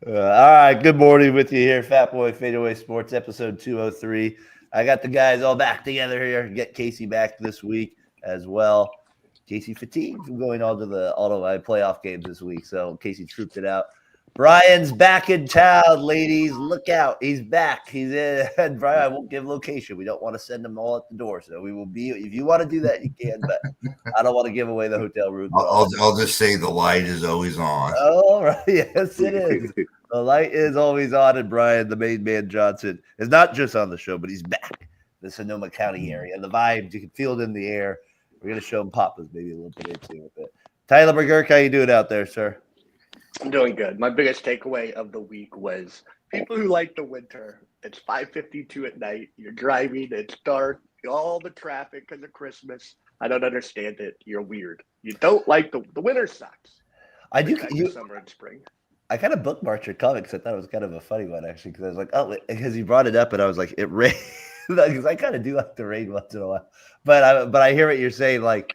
All right, good morning with you here, Fatboy FadeAway Sports, episode 203. I got the guys all back together here. Get Casey back this week as well. Casey fatigued from going all to my playoff games this week, so Casey trooped it out. Brian's back in town, ladies. Look out. He's back. He's in. And Brian, I won't give location. We don't want to send them all at the door. So we will be, if you want to do that, you can, but I don't want to give away the hotel room. I'll just say the light is always on. All right. Yes, it is. The light is always on, and Brian, the main man Johnson, is not just on the show, but he's back. The Sonoma County area. The vibes, you can feel it in the air. We're going to show him Papa's maybe a little bit into with it. Tyler McGurk, how you doing out there, sir? I'm doing good. My biggest takeaway of the week was people who like the winter. It's 5:52 at night. You're driving. It's dark. All the traffic because of Christmas. I don't understand it. You're weird. You don't like the winter sucks. I do. Summer and spring. I kind of bookmarked your comics. I thought it was kind of a funny one, actually, because I was like, oh, because you brought it up, and I was like, it rained. Because I kind of do like the rain once in a while. But I hear what you're saying. Like,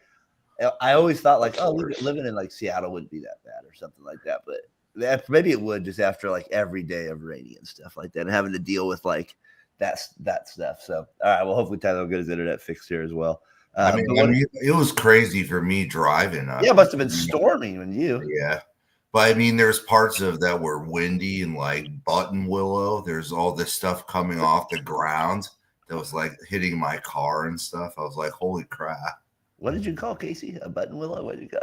I always thought, like, oh, living in, like, Seattle wouldn't be that bad or something like that. But maybe it would just after, like, every day of rainy and stuff like that and having to deal with, like, that stuff. So, all right, well, hopefully Tyler will get his internet fixed here as well. I mean, it was crazy for me driving. Yeah, it must have been storming when you. Yeah. But I mean, there's parts of that were windy and like button willow. There's all this stuff coming off the ground that was like hitting my car and stuff. I was like, holy crap. What did you call Casey? A button willow? What did you call?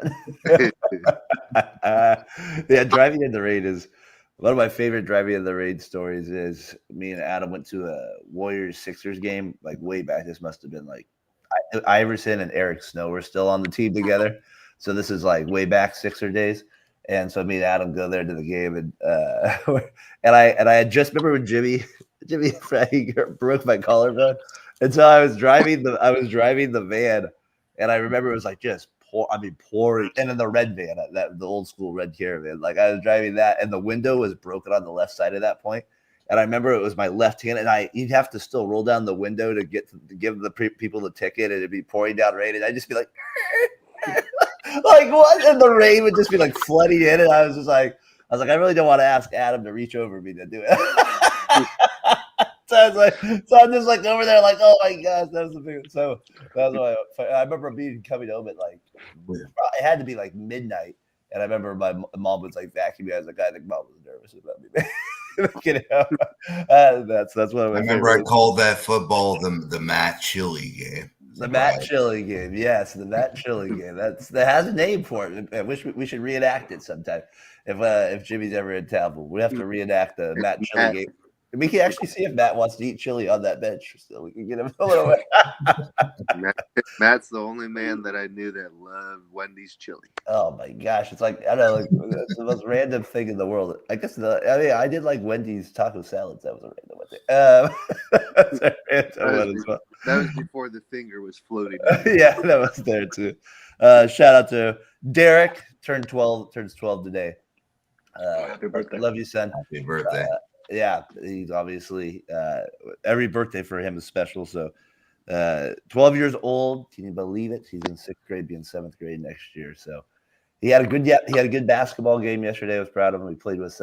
Yeah, driving in the rain is one of my favorite driving in the rain stories. Is me and Adam went to a Warriors-Sixers game like way back. This must have been like Iverson and Eric Snow were still on the team together. So this is like way back Sixer days. And so me and Adam go there to the game, and I had just remember when Jimmy broke my collarbone, and so I was driving the van, and I remember it was like just pouring, and in the red van, the old school red Caravan, like I was driving that, and the window was broken on the left side at that point, and I remember it was my left hand, and you'd have to still roll down the window to give the people the ticket, and it'd be pouring down rain, and I'd just be like. Like what? And the rain would just be like flooding in, and I was like, I really don't want to ask Adam to reach over me to do it. So I'm just like over there, like, oh my gosh, that was the big. So that was why I remember coming home at like it had to be like midnight, and I remember my mom was like vacuuming. I was like, I think mom was nervous about me. That's one of my. I remember I called that football the Matt Chili game. The Matt Chili game, yes, the Matt Chili game. That has a name for it. I wish we should reenact it sometime. If Jimmy's ever in town, we have to reenact the Matt Chili game. We can actually see if Matt wants to eat chili on that bench. So we can get him a little bit. Matt's the only man that I knew that loved Wendy's chili. Oh my gosh, it's like I don't know, like it's the most random thing in the world. I guess I did like Wendy's taco salads. That was a random one. That was before the finger was floating. Yeah, that was there too. Shout out to Derek, turns 12 today. Happy birthday. Love you, son. Happy birthday. Yeah, he's obviously every birthday for him is special. So 12 years old. Can you believe it? He's in 6th grade, being 7th grade next year. So he had a good basketball game yesterday. I was proud of him. He played with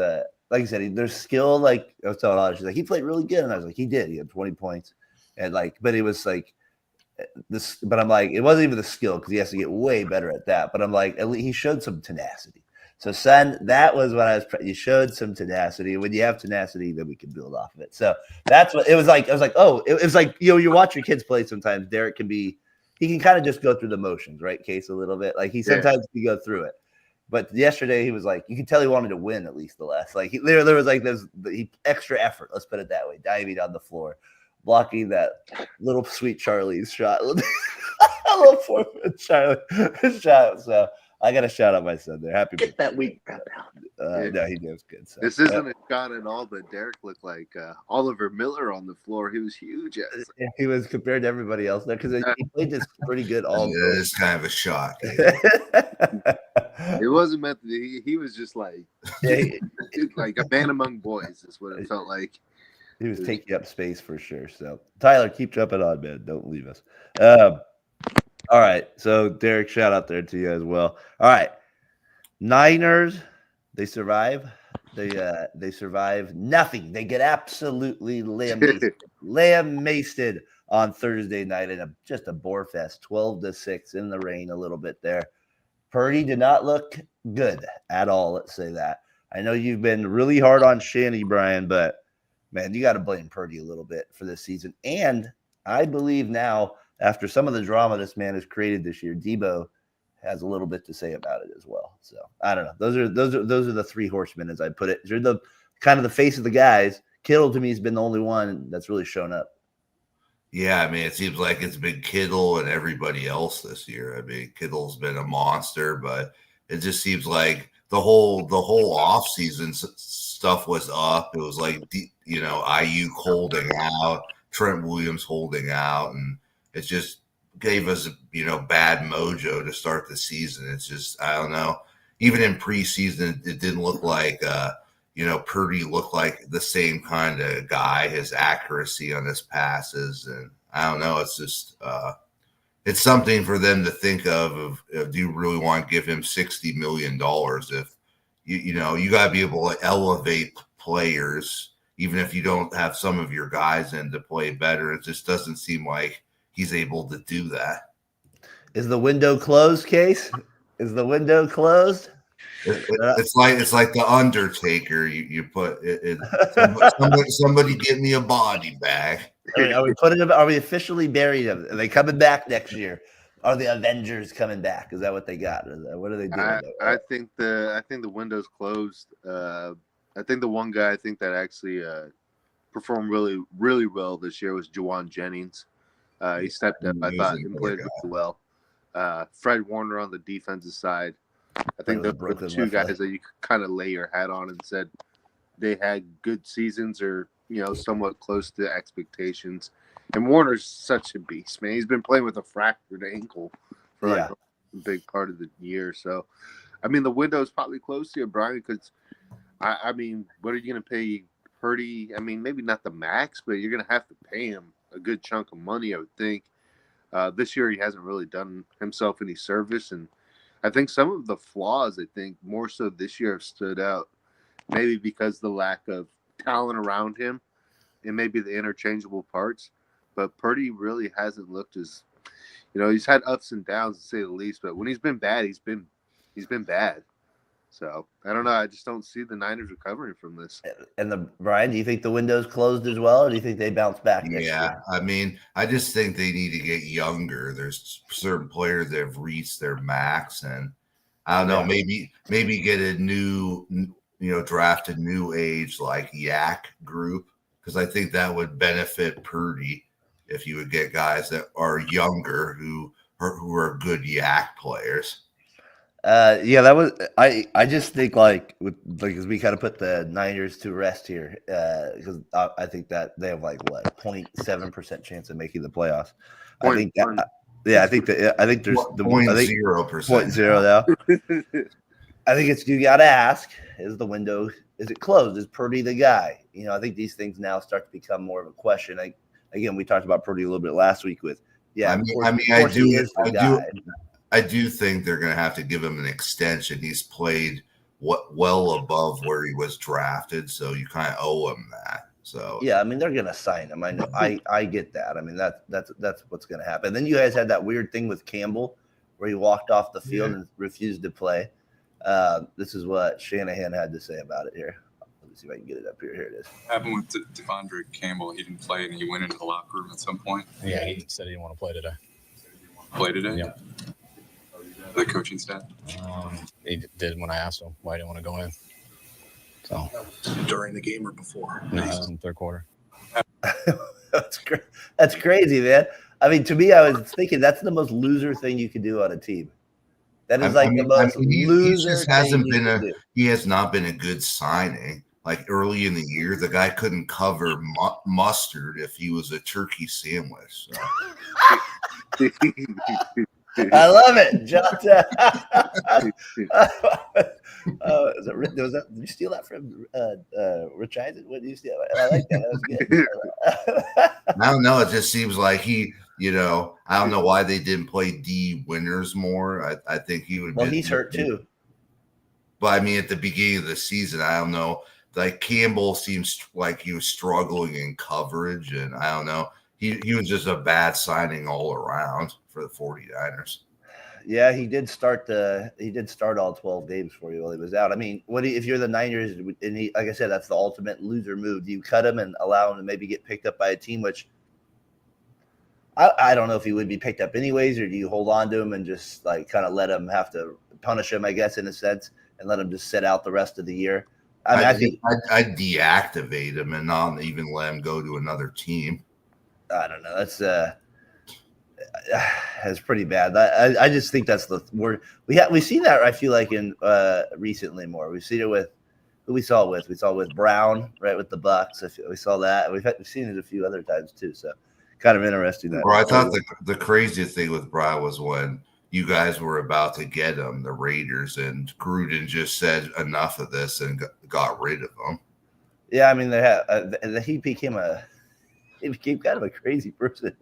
like you said, there's skill. Like I was telling Audrey, she's like, he played really good. And I was like, he did. He had 20 points. And like, but it was like this, but I'm like, it wasn't even the skill because he has to get way better at that. But I'm like, at least he showed some tenacity. So, son, that was what I was. You showed some tenacity. When you have tenacity, then we can build off of it. So that's what it was like. I was like, oh, it was like you watch your kids play. Sometimes Derek he can kind of just go through the motions, right? Case a little bit. Like sometimes he go through it. But yesterday he was like, you could tell he wanted to win at least the last. Like there was like extra effort. Let's put it that way. Diving on the floor. Blocking that little sweet Charlie's shot, a little 4-foot Charlie shot. So I got to shout out my son there. Happy Get that week out. No, he does good. So. This isn't a shot at all, but Derek looked like Oliver Miller on the floor. He was huge. He was compared to everybody else there because he played this pretty good all. Yeah, it's kind of a shock. It wasn't meant to be. He was just like like a man among boys is what it felt like. He was taking up space for sure. So, Tyler, keep jumping on, man. Don't leave us. All right. So, Derek, shout out there to you as well. All right. Niners, they survive. They survive nothing. They get absolutely lambasted on Thursday night in just a bore fest, 12-6 in the rain a little bit there. Purdy did not look good at all. Let's say that. I know you've been really hard on Shanny, Brian, but man, you got to blame Purdy a little bit for this season. And I believe now, after some of the drama this man has created this year, Debo has a little bit to say about it as well. So I don't know. Those are the three horsemen, as I put it. They're the kind of the face of the guys. Kittle to me has been the only one that's really shown up. Yeah, I mean, it seems like it's been Kittle and everybody else this year. I mean, Kittle's been a monster, but it just seems like the whole offseason stuff was up. It was like, IU holding out, Trent Williams holding out, and it just gave us, bad mojo to start the season. It's just, I don't know. Even in preseason, it didn't look like, Purdy looked like the same kind of guy, his accuracy on his passes. And I don't know. It's just, it's something for them to think of do you really want to give him $60 million if, you got to be able to elevate players, even if you don't have some of your guys in to play better. It just doesn't seem like he's able to do that. Is the window closed, Case? Is the window closed? It's like the Undertaker. You put it. Somebody give me a body bag. Are we officially buried? Are they coming back next year? Are the Avengers coming back? Is that what they got? What are they doing? I think the window's closed. I think the one guy that actually performed really, really well this year was Juwan Jennings. He stepped up. I thought he played really well. Fred Warner on the defensive side. I think those were the two guys that you could kind of lay your hat on and said they had good seasons or, somewhat close to expectations. And Warner's such a beast, man. He's been playing with a fractured ankle for a big part of the year. So, I mean, the window's probably close here, Brian, because, I mean, what are you going to pay Purdy? I mean, maybe not the max, but you're going to have to pay him a good chunk of money, I would think. This year he hasn't really done himself any service, and I think some of the flaws, more so this year have stood out, maybe because the lack of talent around him and maybe the interchangeable parts. But Purdy really hasn't looked as, he's had ups and downs to say the least. But when he's been bad, he's been bad. So I don't know. I just don't see the Niners recovering from this. And Brian, do you think the window's closed as well, or do you think they bounce back next year? I mean, I just think they need to get younger. There's certain players that have reached their max, and I don't know, maybe get a new, draft a new age like Yak group, because I think that would benefit Purdy if you would get guys that are younger who are good Yak players. That was I just think as we kind of put the Niners to rest here, because I think that they have 0.7% chance of making the playoffs. I think there's the 0.0 now. I think you got to ask: is the window, is it closed? Is Purdy the guy? I think these things now start to become more of a question. Again, we talked about Purdy a little bit last week with I do think they're going to have to give him an extension. He's played well above where he was drafted, so you kind of owe him that. So yeah, I mean, they're going to sign him. I know, I get that. I mean, that's what's going to happen. And then you guys had that weird thing with Campbell where he walked off the field and refused to play. This is what Shanahan had to say about it here. Let me see if I can get it up here. Here it is. Happened with Devondre Campbell. He didn't play, and he went into the locker room at some point. Yeah, he said he didn't want to play today. Play today? Yeah. The coaching staff? He did when I asked him why he didn't want to go in. So During the game or before? No, in the third quarter. That's crazy, man. I mean, to me, I was thinking that's the most loser thing you could do on a team. That is the most loser. He just hasn't been he has not been a good signing. Like early in the year, the guy couldn't cover mustard if he was a turkey sandwich. So. I love it, John. Did you steal that from Rich Eisen? What did you steal? I like that. That was good. I don't know. It just seems like I don't know why they didn't play D Winners more. I think he would. Well, he's hurt too. But I mean, at the beginning of the season, I don't know like Campbell seems like he was struggling in coverage, and I don't know. He was just a bad signing all around for the 49ers. Yeah, he did start all 12 games for you while he was out. I mean, if you're the Niners and he, like I said, that's the ultimate loser move. Do you cut him and allow him to maybe get picked up by a team, which I don't know if he would be picked up anyways, or do you hold on to him and just like kind of let him have to punish him, I guess, in a sense, and let him just sit out the rest of the year? I mean, I think I'd deactivate him and not even let him go to another team. I don't know. That's pretty bad. I just think that's the word we see that. I feel like in recently more. We've seen it with who we saw with Brown, right, with the Bucks. We saw that. We've seen it a few other times too. So kind of interesting. That I thought the craziest thing with Brown was when you guys were about to get him, the Raiders, and Gruden just said enough of this and got rid of him. Yeah, I mean, he became kind of a crazy person.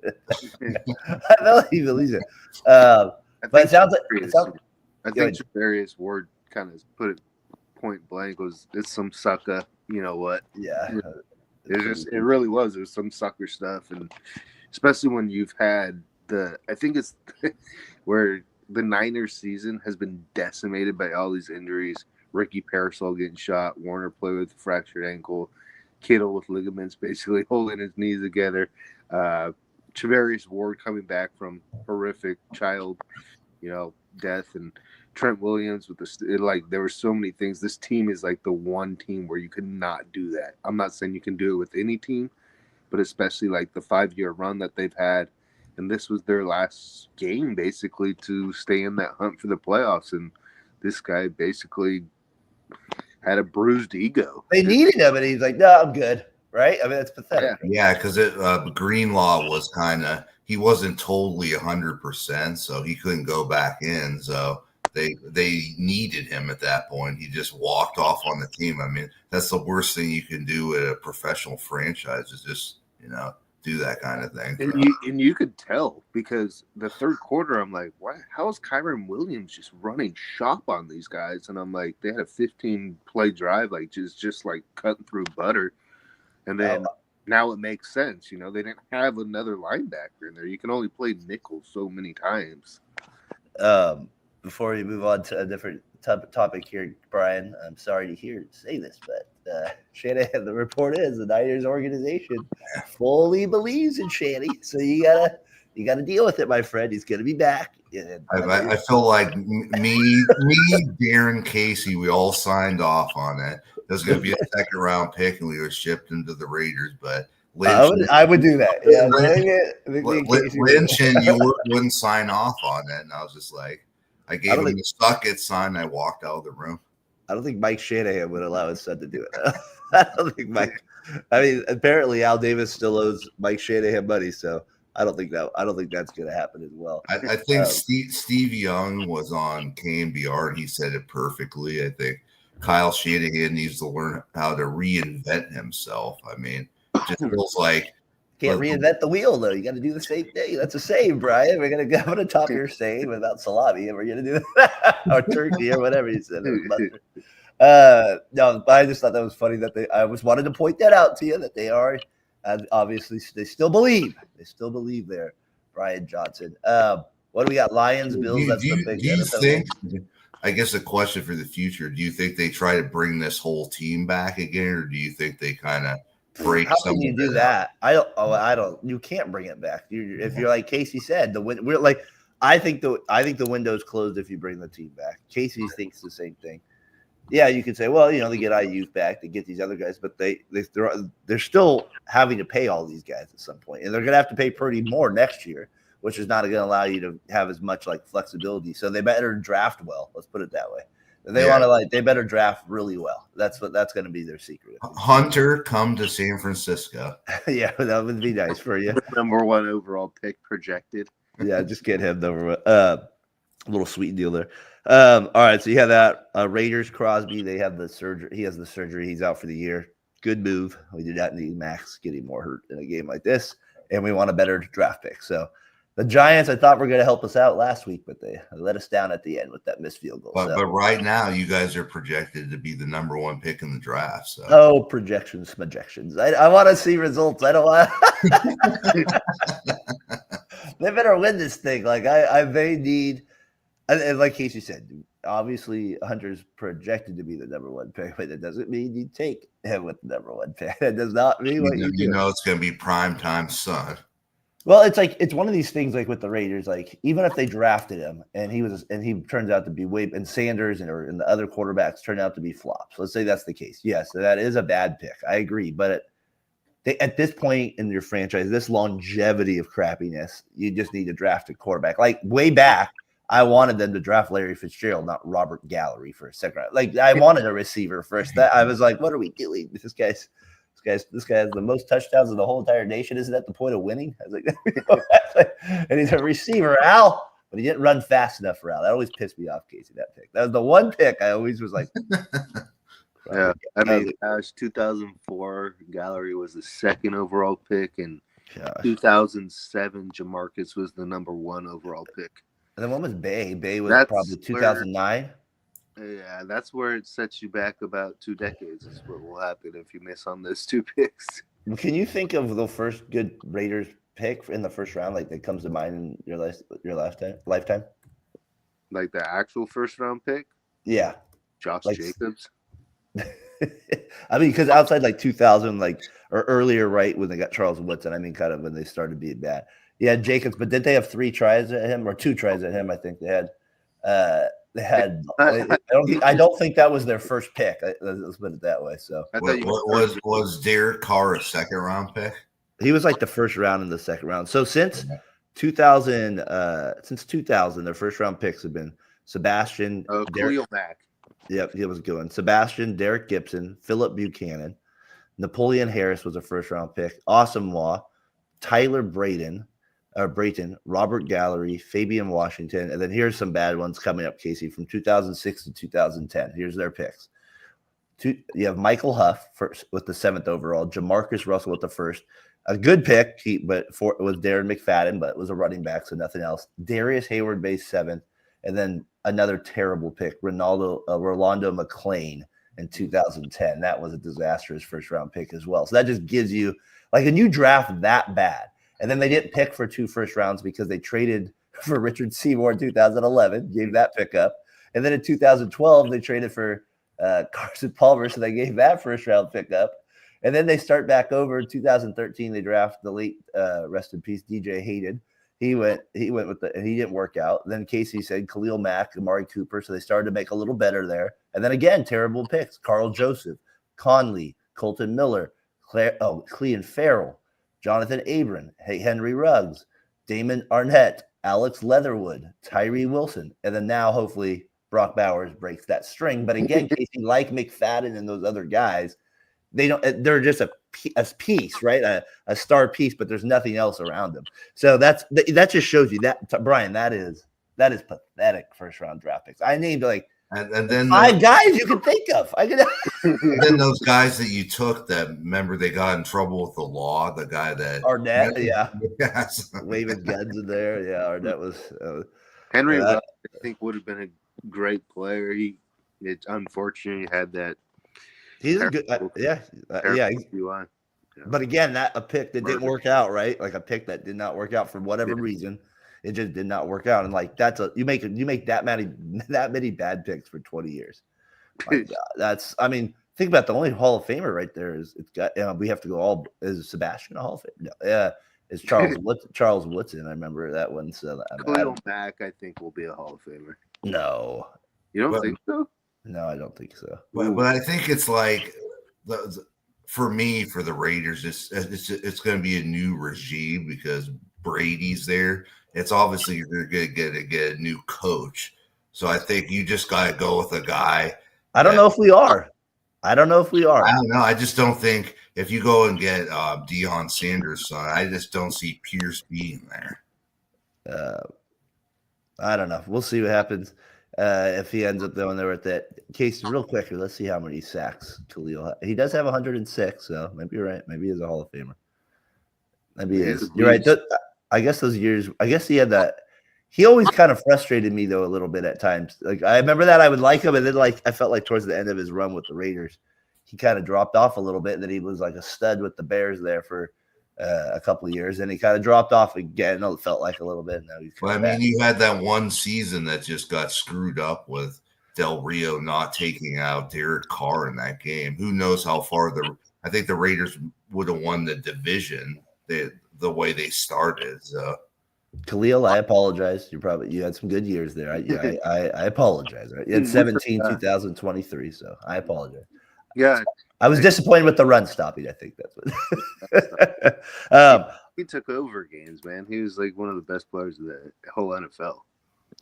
I don't even believe it. But it sounds like I think Javarius Ward kind of put it point blank. It's some sucker. You know what? Yeah. It really was. It was some sucker stuff, and especially when you've had I think it's where the Niners season has been decimated by all these injuries. Ricky Parasol getting shot, Warner played with a fractured ankle, Kittle with ligaments basically holding his knees together, Travarius Ward coming back from horrific child, death, and Trent Williams with there were so many things. This team is like the one team where you could not do that. I'm not saying you can do it with any team, but especially like the 5-year run that they've had. And this was their last game basically to stay in that hunt for the playoffs. And this guy basically had a bruised ego. They needed him, and he's like, "No, I'm good." Right? I mean, that's pathetic. Yeah, because Greenlaw was he wasn't totally 100%, so he couldn't go back in. So they needed him at that point. He just walked off on the team. I mean, that's the worst thing you can do at a professional franchise is just do that kind of thing. And you could tell because the third quarter, I'm like, why? How is Kyron Williams just running shop on these guys? And I'm like, they had a 15-play drive, like just like cutting through butter. And then now it makes sense. They didn't have another linebacker in there. You can only play nickel so many times. Before we move on to a different topic here, Brian, I'm sorry to say this, but Shanahan, the report is the Niners organization fully believes in Shanny. So you gotta deal with it, my friend. He's gonna be back. I feel like me, Darren Casey, we all signed off on it. There's going to be a second round pick, and we were shipped into the Raiders. But Lynch, I would do that. Yeah, Lynch and you wouldn't sign off on it, and I was just like, I gave him the suck it sign. I walked out of the room. I don't think Mike Shanahan would allow his son to do it. I don't think Mike. I mean, apparently Al Davis still owes Mike Shanahan money, so I don't think that's going to happen as well. I think Steve Young was on KNBR and he said it perfectly. I think Kyle Shanahan needs to learn how to reinvent himself. I mean, it just feels like can't reinvent the wheel though. You got to do the same thing. That's a save, Brian. We're gonna go to top your save without salami, and we're gonna do that or turkey or whatever you said. No, I just thought that was funny that I just wanted to point that out to you that they are. Obviously, they still believe. They still believe there, Brian Johnson. What do we got? Lions, Bills. That's the big. Do you think? I guess a question for the future: do you think they try to bring this whole team back again, or do you think they kind of break? How can you do that? I don't. You can't bring it back. If you're like Casey said, we're like. I think the window's closed if you bring the team back. Casey thinks the same thing. Yeah, you could say, well, they get IU back, they get these other guys, but they're still having to pay all these guys at some point, and they're going to have to pay pretty more next year, which is not going to allow you to have as much like flexibility. So they better draft well. Let's put it that way. If they want to they better draft really well. That's going to be their secret. Hunter, come to San Francisco. Yeah, that would be nice for you. Number 1 overall pick projected. Yeah, just get him over. A little sweet deal there. All right, so you have that Raiders Crosby. They have the surgery. He has the surgery. He's out for the year. Good move. We did not need Max getting more hurt in a game like this, and we want a better draft pick. So The Giants, I thought were going to help us out last week, but they let us down at the end with that missed field goal. But right now, you guys are projected to be the number 1 pick in the draft. So. Oh, projections. I want to see results. I don't want. They better win this thing. Like they need, and like Casey said, obviously Hunter's projected to be the number 1 pick, but that doesn't mean you take him with the number 1 pick. That does not mean what you do. You know it's going to be prime time son. Well, it's one of these things like with the Raiders, like even if they drafted him and he turns out to be and Sanders and the other quarterbacks turn out to be flops. Let's say that's the case. Yes, that is a bad pick. I agree. But at this point in your franchise, this longevity of crappiness, you just need to draft a quarterback. Like way back, I wanted them to draft Larry Fitzgerald, not Robert Gallery for a second round. Like I wanted a receiver first. That I was like, what are we doing? This guy has the most touchdowns in the whole entire nation. Isn't that the point of winning? I was like, and he's a receiver, Al, but he didn't run fast enough for Al. That always pissed me off, Casey. That pick. That was the one pick I always was like. Yeah, I mean, 2004, Gallery was the 2nd overall pick, and 2007, Jamarcus was the number 1 overall pick. And then one was Bay. Bay was probably 2009. Yeah, that's where it sets you back about 2 decades. Is what will happen if you miss on those 2 picks. Can you think of the first good Raiders pick in the first round, like that comes to mind in your lifetime? Like the actual first round pick? Yeah, Josh Jacobs. I mean, because outside like 2000, or earlier, right when they got Charles Woodson. I mean, kind of when they started being bad. Yeah, Jacobs, but did they have 3 tries at him or 2 tries at him? I think they had. I don't think that was their first pick. Let's put it that way. So was Derek Carr a 2nd round pick? He was like the first round in the 2nd round. So since 2000, their first round picks have been Sebastian. Khalil Mack. Yep, he was good. Sebastian, Derek Gibson, Philip Buchanan, Napoleon Harris was a first round pick. Asamoah, Tyler Brayton, Robert Gallery, Fabian Washington, and then here's some bad ones coming up, Casey, from 2006 to 2010. Here's their picks. You have Michael Huff first with the 7th overall, Jamarcus Russell with the 1st. A good pick, it was Darren McFadden, but it was a running back, so nothing else. Darius Hayward base 7th, and then another terrible pick, Rolando McClain in 2010. That was a disastrous first round pick as well. So that just gives you like a new draft that bad. And then they didn't pick for 2 first rounds because they traded for Richard Seymour in 2011, gave that pick up. And then in 2012, they traded for Carson Palmer, so they gave that first round pick up. And then they start back over in 2013. They draft the late, rest in peace, DJ Hayden. He went with and he didn't work out. Then Casey said Khalil Mack, Amari Cooper. So they started to make a little better there. And then again, terrible picks. Carl Joseph, Conley, Colton Miller, Clean Farrell, Jonathan Abram, Henry Ruggs, Damon Arnett, Alex Leatherwood, Tyree Wilson. And then now hopefully Brock Bowers breaks that string. But again, Casey, like McFadden and those other guys, they're just a piece, right? A star piece, but there's nothing else around them. So that just shows you that, Brian, that is pathetic first round draft picks. I named and then 5 guys you can think of. And then those guys that you took that, remember they got in trouble with the law, the guy that Arnett, waving guns in there. Yeah, Arnett was Henry Ruggs, I think would have been a great player. It's unfortunate he had that. He's a good, But again, a pick that didn't work out, right? Like a pick that did not work out for whatever reason, it just did not work out. And like you make that many bad picks for 20 years. My God, think about the only Hall of Famer right there we have to go is Sebastian a Hall of Famer? No, it's Charles Woodson. I remember that one. So Khalil Mack, I think, will be a Hall of Famer. No, you don't think so? No, I don't think so. But I think it's like for the Raiders, it's going to be a new regime because Brady's there. It's obviously you're going to get a new coach. So I think you just got to go with a guy. I don't know if we are. I don't know. I just don't think if you go and get Deion Sanders' son, I just don't see Pierce being there. I don't know. We'll see what happens. If he ends up going there with that case, real quick, let's see how many sacks Khalil. He does have 106, so maybe you're right. Maybe he's a Hall of Famer. Maybe he is. You're right. I guess those years. I guess he had that. He always kind of frustrated me though a little bit at times. Like I remember that I would like him, and then like I felt like towards the end of his run with the Raiders, he kind of dropped off a little bit. And then he was like a stud with the Bears there for a couple of years, and he kind of dropped off again. It felt like a little bit. Now he's Well, I mean, you had that one season that just got screwed up with Del Rio not taking out Derek Carr in that game. Who knows how far I think the Raiders would have won the division the way they started. So. Khalil, I apologize. You had some good years there. I apologize. Right? You had 17, 2023, so I apologize. Yeah, I was disappointed with the run stopping. I think that's what. He took over games, man. He was like one of the best players of the whole NFL.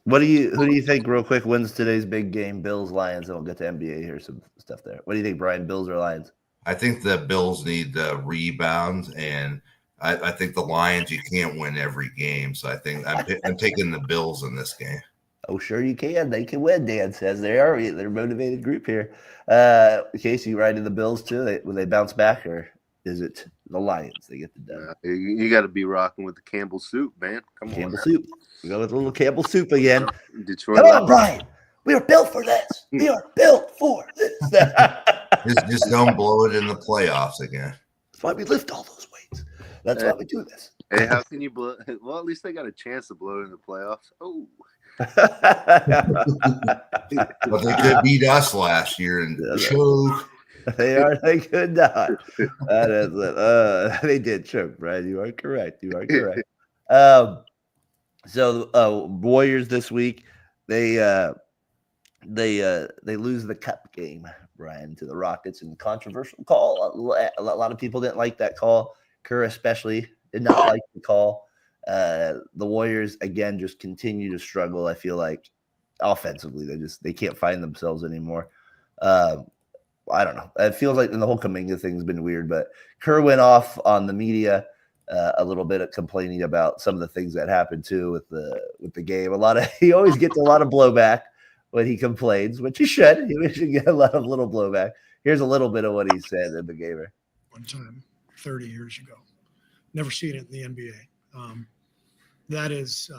Who do you think, real quick, wins today's big game? Bills, Lions, and we'll get to NBA here. Some stuff there. What do you think, Brian? Bills or Lions? I think the Bills need the rebounds, and I think the Lions, you can't win every game. So I think I'm taking the Bills in this game. Oh, sure you can. They can win, Dan says. They're a motivated group here. Casey, you riding the Bills too? Will they bounce back, or is it the Lions? They get the done. You got to be rocking with the Campbell soup, man. Come on. Campbell soup. We go with a little Campbell soup again. Detroit. Come on, Brian. We are built for this. We are built for this. just don't blow it in the playoffs again. That's why we lift all those weights. That's why we do this. Hey, how can you blow? Well, at least they got a chance to blow it in the playoffs. Oh. But they could beat us last year and choke. They could not. That is it. They did choke, Brian. You are correct. So Warriors this week, they lose the cup game, Brian, to the Rockets in controversial call. A lot of people didn't like that call. Kerr especially did not like the call. The Warriors again just continue to struggle. I feel like offensively they can't find themselves anymore. I don't know. It feels like the whole Kuminga thing's been weird, but Kerr went off on the media a little bit of complaining about some of the things that happened too with the game. He always gets a lot of blowback when he complains, which he should. He should get a lot of little blowback. Here's a little bit of what he said in the game. One time, 30 years ago. Never seen it in the NBA. That is,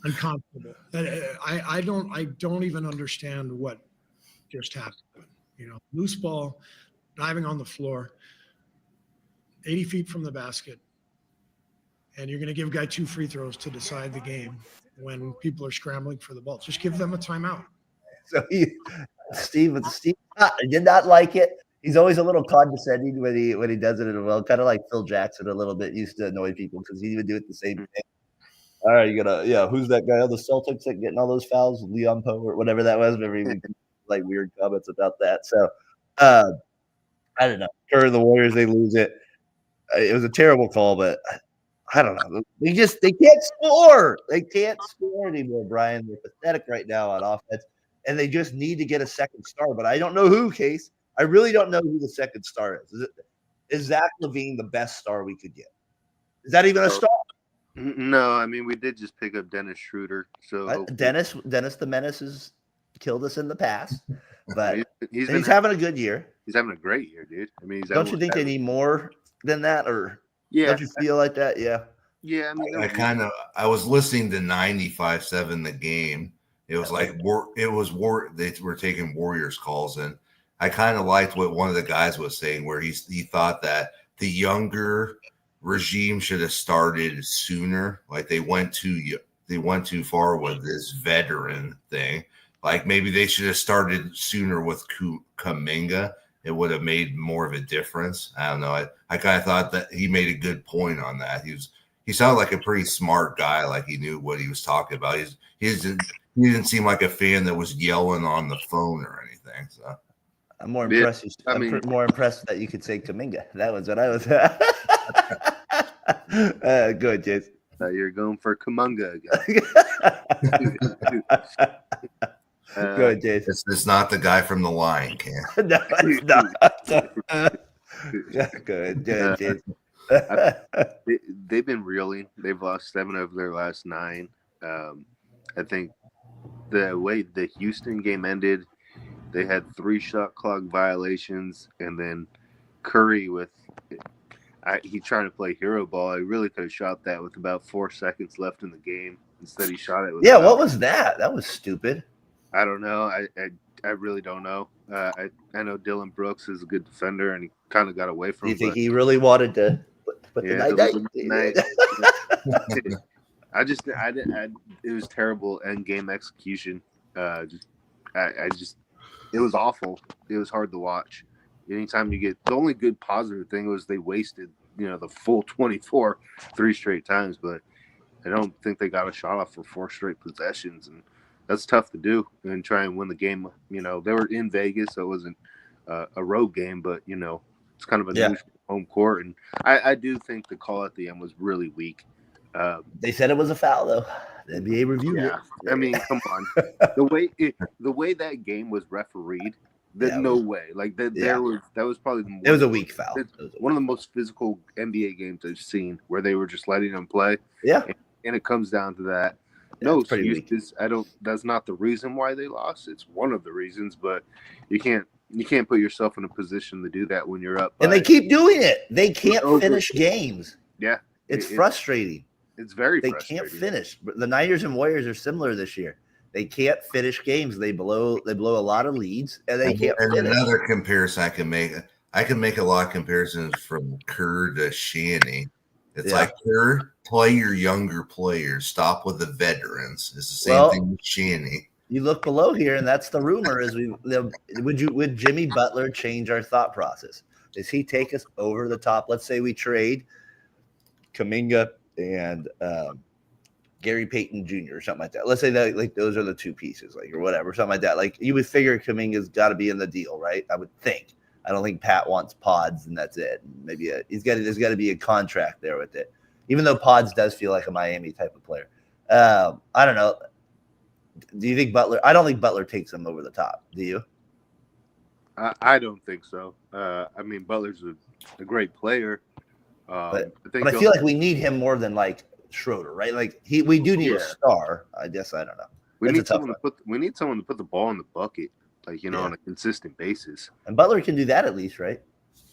uncomfortable. I don't even understand what just happened. Loose ball, diving on the floor, 80 feet from the basket, and you're going to give a guy 2 free throws to decide the game when people are scrambling for the ball. Just give them a timeout. So Steve did not like it. He's always a little condescending when he does it as well, kind of like Phil Jackson a little bit. Used to annoy people because he would do it the same thing. All right, who's that guy on the Celtics that getting all those fouls? Leon Poe or whatever that was. Every week, like weird comments about that. So I don't know. Kerr and the Warriors, they lose it. It was a terrible call, but I don't know. They can't score. They can't score anymore, Brian. They're pathetic right now on offense, and they just need to get a second star. But I don't know who, Case. I really don't know who the second star is. Is Zach LaVine the best star we could get? Is that even a star? No, we did just pick up Dennis Schroeder. So Dennis the Menace has killed us in the past, but he's having a good year. He's having a great year, dude. Don't you think they need more than that, or don't you feel like that? Yeah. Yeah, I was listening to 95.7 the game. It was like they were taking Warriors calls, and I kind of liked what one of the guys was saying, where he thought that the younger regime should have started sooner. Like they went too far with this veteran thing. Like maybe they should have started sooner with Kuminga. It would have made more of a difference. I don't know. I kind of thought that he made a good point on that. He sounded like a pretty smart guy. Like he knew what he was talking about. He didn't seem like a fan that was yelling on the phone or anything. So I'm more impressed. I'm more impressed that you could say Kuminga. That was what I was. Good, Jason. You're going for Kuminga again. Good, Jason. It's not the guy from The Lion King. No, it's not. Good, Jason. They've been reeling. They've lost 7 of their last 9. I think the way the Houston game ended, they had 3 shot clock violations, and then Curry with he trying to play hero ball. He really could have shot that with about 4 seconds left in the game. Instead, he shot it with Yeah, what was that? That was stupid. I don't know. I really don't know. I know Dylan Brooks is a good defender, and he kind of got away Do from. you think he really wanted to put the night? It was terrible end game execution. It was awful. It was hard to watch. Anytime you get the only good positive thing was they wasted, the full 24 3 straight times, but I don't think they got a shot off for 4 straight possessions, and that's tough to do and try and win the game. They were in Vegas, so it wasn't a road game, but it's kind of a neutral home court, and I do think the call at the end was really weak. They said it was a foul, though. The NBA reviewed it. I mean, come on. The way that game was refereed, no way. Like that was probably it was a weak foul. One of the most physical NBA games I've seen, where they were just letting them play. Yeah, and it comes down to that. Yeah, No excuses. That's not the reason why they lost. It's one of the reasons, but you can't put yourself in a position to do that when you're up. And they keep doing it. They can't finish games. Yeah, it's frustrating. It's very they frustrating. Can't finish. The Niners and Warriors are similar this year. They can't finish games. They blow a lot of leads, and they can't finish. Another comparison I can make a lot of comparisons from Kerr to Shanny. It's like Kerr, play your younger players. Stop with the veterans. It's the same thing with Shanny. You look below here, and that's the rumor: is would Jimmy Butler change our thought process? Does he take us over the top? Let's say we trade Kuminga and Gary Payton Jr. or something like that. Let's say that like those are the 2 pieces, like or whatever, something like that. Like you would figure Kuminga's got to be in the deal, right? I would think. I don't think Pat wants Pods, and that's it. Maybe there's got to be a contract there with it, even though Pods does feel like a Miami type of player. I don't know. Do you think Butler? I don't think Butler takes them over the top. Do you? I don't think so. I mean, Butler's a great player. But I feel like we need him more than like Schroeder, right? Like we do need a star. I guess I don't know. We need someone to put the ball in the bucket, like on a consistent basis. And Butler can do that at least, right?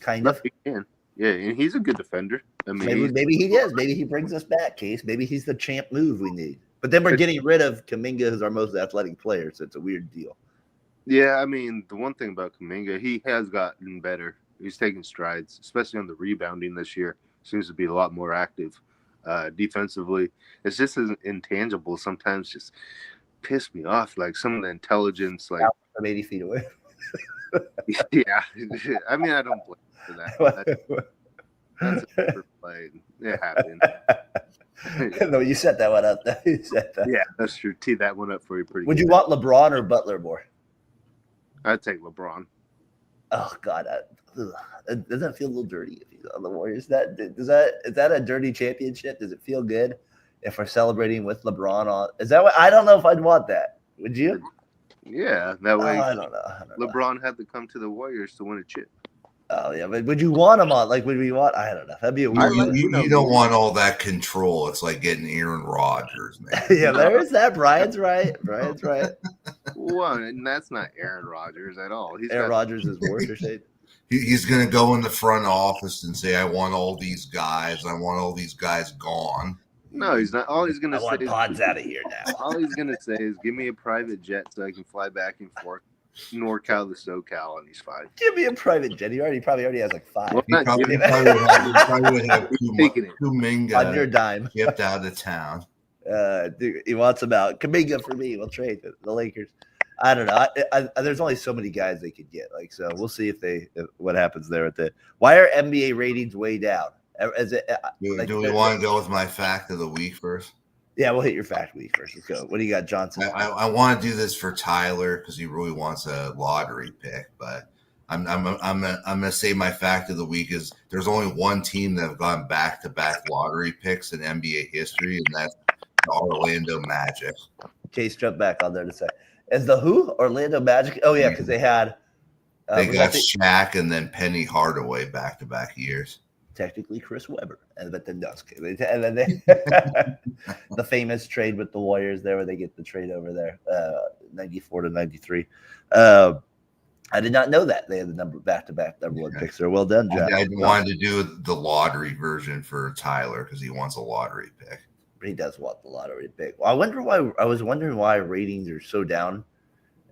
Kind of. He can. Yeah, and he's a good defender. I mean, maybe he is. Maybe he brings us back, Case. Maybe he's the champ move we need. But then we're getting rid of Kuminga, who's our most athletic player, so it's a weird deal. Yeah, I mean, the one thing about Kuminga, he has gotten better. He's taking strides, especially on the rebounding this year. Seems to be a lot more active defensively. It's just as intangible. Sometimes just piss me off. Like some of the intelligence, like from 80 feet away. Yeah, I mean, I don't blame for that. That's a different play. It happened. No, you set that one up. Yeah, that's true. Tee that one up for you pretty Would good. you want LeBron or Butler more? I'd take LeBron. Oh God, does that feel a little dirty if he's on the Warriors? Is that a dirty championship? Does it feel good if we're celebrating with LeBron on? Is that what? I don't know if I'd want that. Would you? Yeah, that way. I don't know. LeBron had to come to the Warriors to win a chip. Oh yeah, but would you want him on? Like, would we want? I don't know. That'd be a weird. You don't want all that control. It's like getting Aaron Rodgers, man. Yeah, there's that. Brian's right. Well, and that's not Aaron Rodgers at all. Aaron Rodgers is worse or shade. He's going to go in the front office and say, "I want all these guys. I want all these guys gone." No, he's not. All he's going to say is Pod's out of here now. All he's going to say is, "Give me a private jet so I can fly back and forth, NorCal to SoCal," and he's fine. Give me a private jet. He probably already has like 5. Well, he probably would have Kuminga on your dime shipped out of town. Dude, he wants him out. Kuminga for me. We'll trade the Lakers. I don't know. There's only so many guys they could get. Like, so we'll see if what happens there at the. Why are NBA ratings way down? Do we want to go with my fact of the week first? Yeah, we'll hit your fact week first. Let's go. What do you got, Johnson? I want to do this for Tyler because he really wants a lottery pick, but I'm gonna say my fact of the week is there's only one team that have gone back-to-back lottery picks in NBA history, and that's the Orlando Magic. Case, jump back on there to say, is the who? Orlando Magic? Oh yeah, because they had they got Shaq and then Penny Hardaway back-to-back years. Technically Chris Webber, but then and then the famous trade with the Warriors there, where they get the trade over there, 94 to 93. I did not know that they had the back-to-back number one picks. They're well done, John. I wanted to do the lottery version for Tyler because he wants a lottery pick. He does want the lottery pick. Well, I was wondering why ratings are so down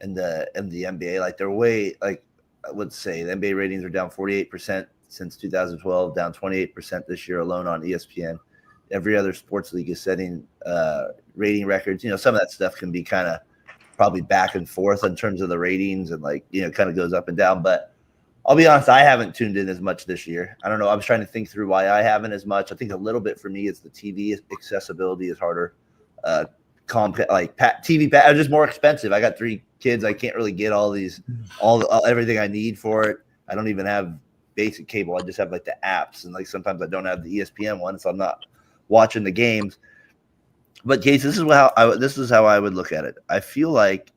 in the NBA. Like they're way like I would say the NBA ratings are down 48% since 2012, down 28% this year alone on ESPN. Every other sports league is setting rating records. You know, some of that stuff can be kind of probably back and forth in terms of the ratings and like, you know, kind of goes up and down. But I'll be honest, I haven't tuned in as much this year. I don't know. I was trying to think through why I haven't as much. I think a little bit for me is the TV accessibility is harder. TV are just more expensive. I got 3 kids. I can't really get everything I need for it. I don't even have basic cable. I just have like the apps, and like sometimes I don't have the ESPN one, so I'm not watching the games. But Case, this is how I would look at it. I feel like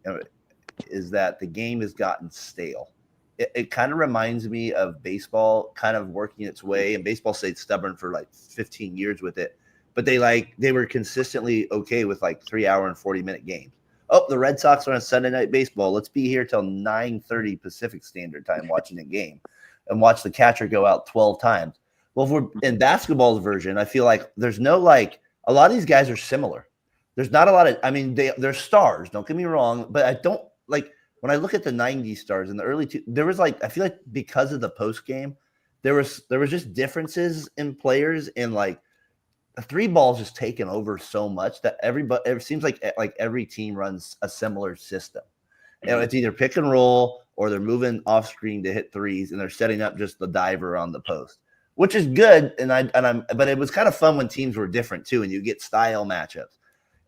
is that the game has gotten stale. It kind of reminds me of baseball kind of working its way, and baseball stayed stubborn for like 15 years with it. But they were consistently okay with like 3-hour and 40-minute games. Oh, the Red Sox are on Sunday Night Baseball. Let's be here till 9:30 Pacific Standard Time watching a game and watch the catcher go out 12 times. Well, if we're in basketball's version, I feel like there's no like a lot of these guys are similar. There's not a lot of they're stars, don't get me wrong, but I don't like when I look at the 90s stars in the early there was like I feel like because of the post game, there was just differences in players in like the 3 ball's just taken over so much that it seems like every team runs a similar system. You know, it's either pick and roll or they're moving off screen to hit threes and they're setting up just the diver on the post, which is good. But it was kind of fun when teams were different too, and you get style matchups.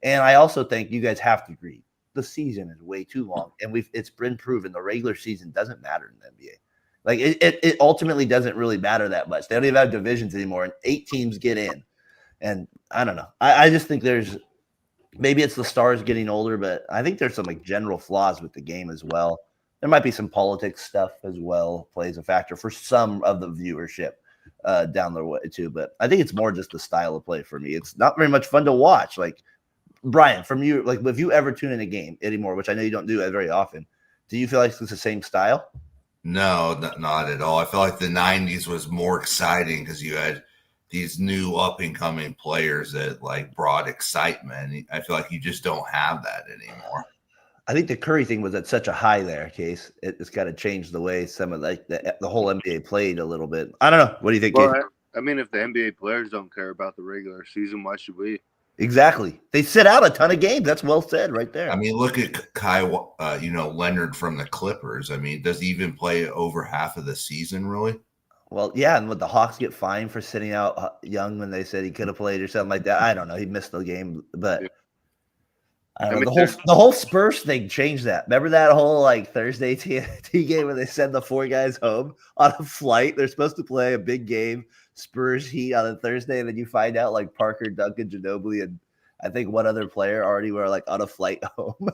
And I also think you guys have to agree the season is way too long, and it's been proven the regular season doesn't matter in the NBA. Like it ultimately doesn't really matter that much. They don't even have divisions anymore, and 8 teams get in. And I don't know. I just think maybe it's the stars getting older, but I think there's some like general flaws with the game as well. There might be some politics stuff as well plays a factor for some of the viewership down the way too. But I think it's more just the style of play for me. It's not very much fun to watch. Like Brian, from you, like if you ever tune in a game anymore, which I know you don't do that very often, do you feel like it's the same style? No, not at all. I feel like the 90s was more exciting because you had these new up and coming players that like brought excitement. I feel like you just don't have that anymore. I think the Curry thing was at such a high there, Case. It's got to change the way some of like the whole NBA played a little bit. I don't know. What do you think, Case? I mean, if the NBA players don't care about the regular season, why should we? Exactly. They sit out a ton of games. That's well said right there. I mean, look at Kai, Leonard from the Clippers. I mean, does he even play over half of the season, really? Well, yeah, and would the Hawks get fined for sitting out Young when they said he could have played or something like that? I don't know. He missed the game, but I don't know. The whole Spurs thing changed that. Remember that whole like Thursday TNT game where they send the 4 guys home on a flight? They're supposed to play a big game, Spurs Heat on a Thursday, and then you find out like Parker, Duncan, Ginobili, and I think one other player already were like on a flight home.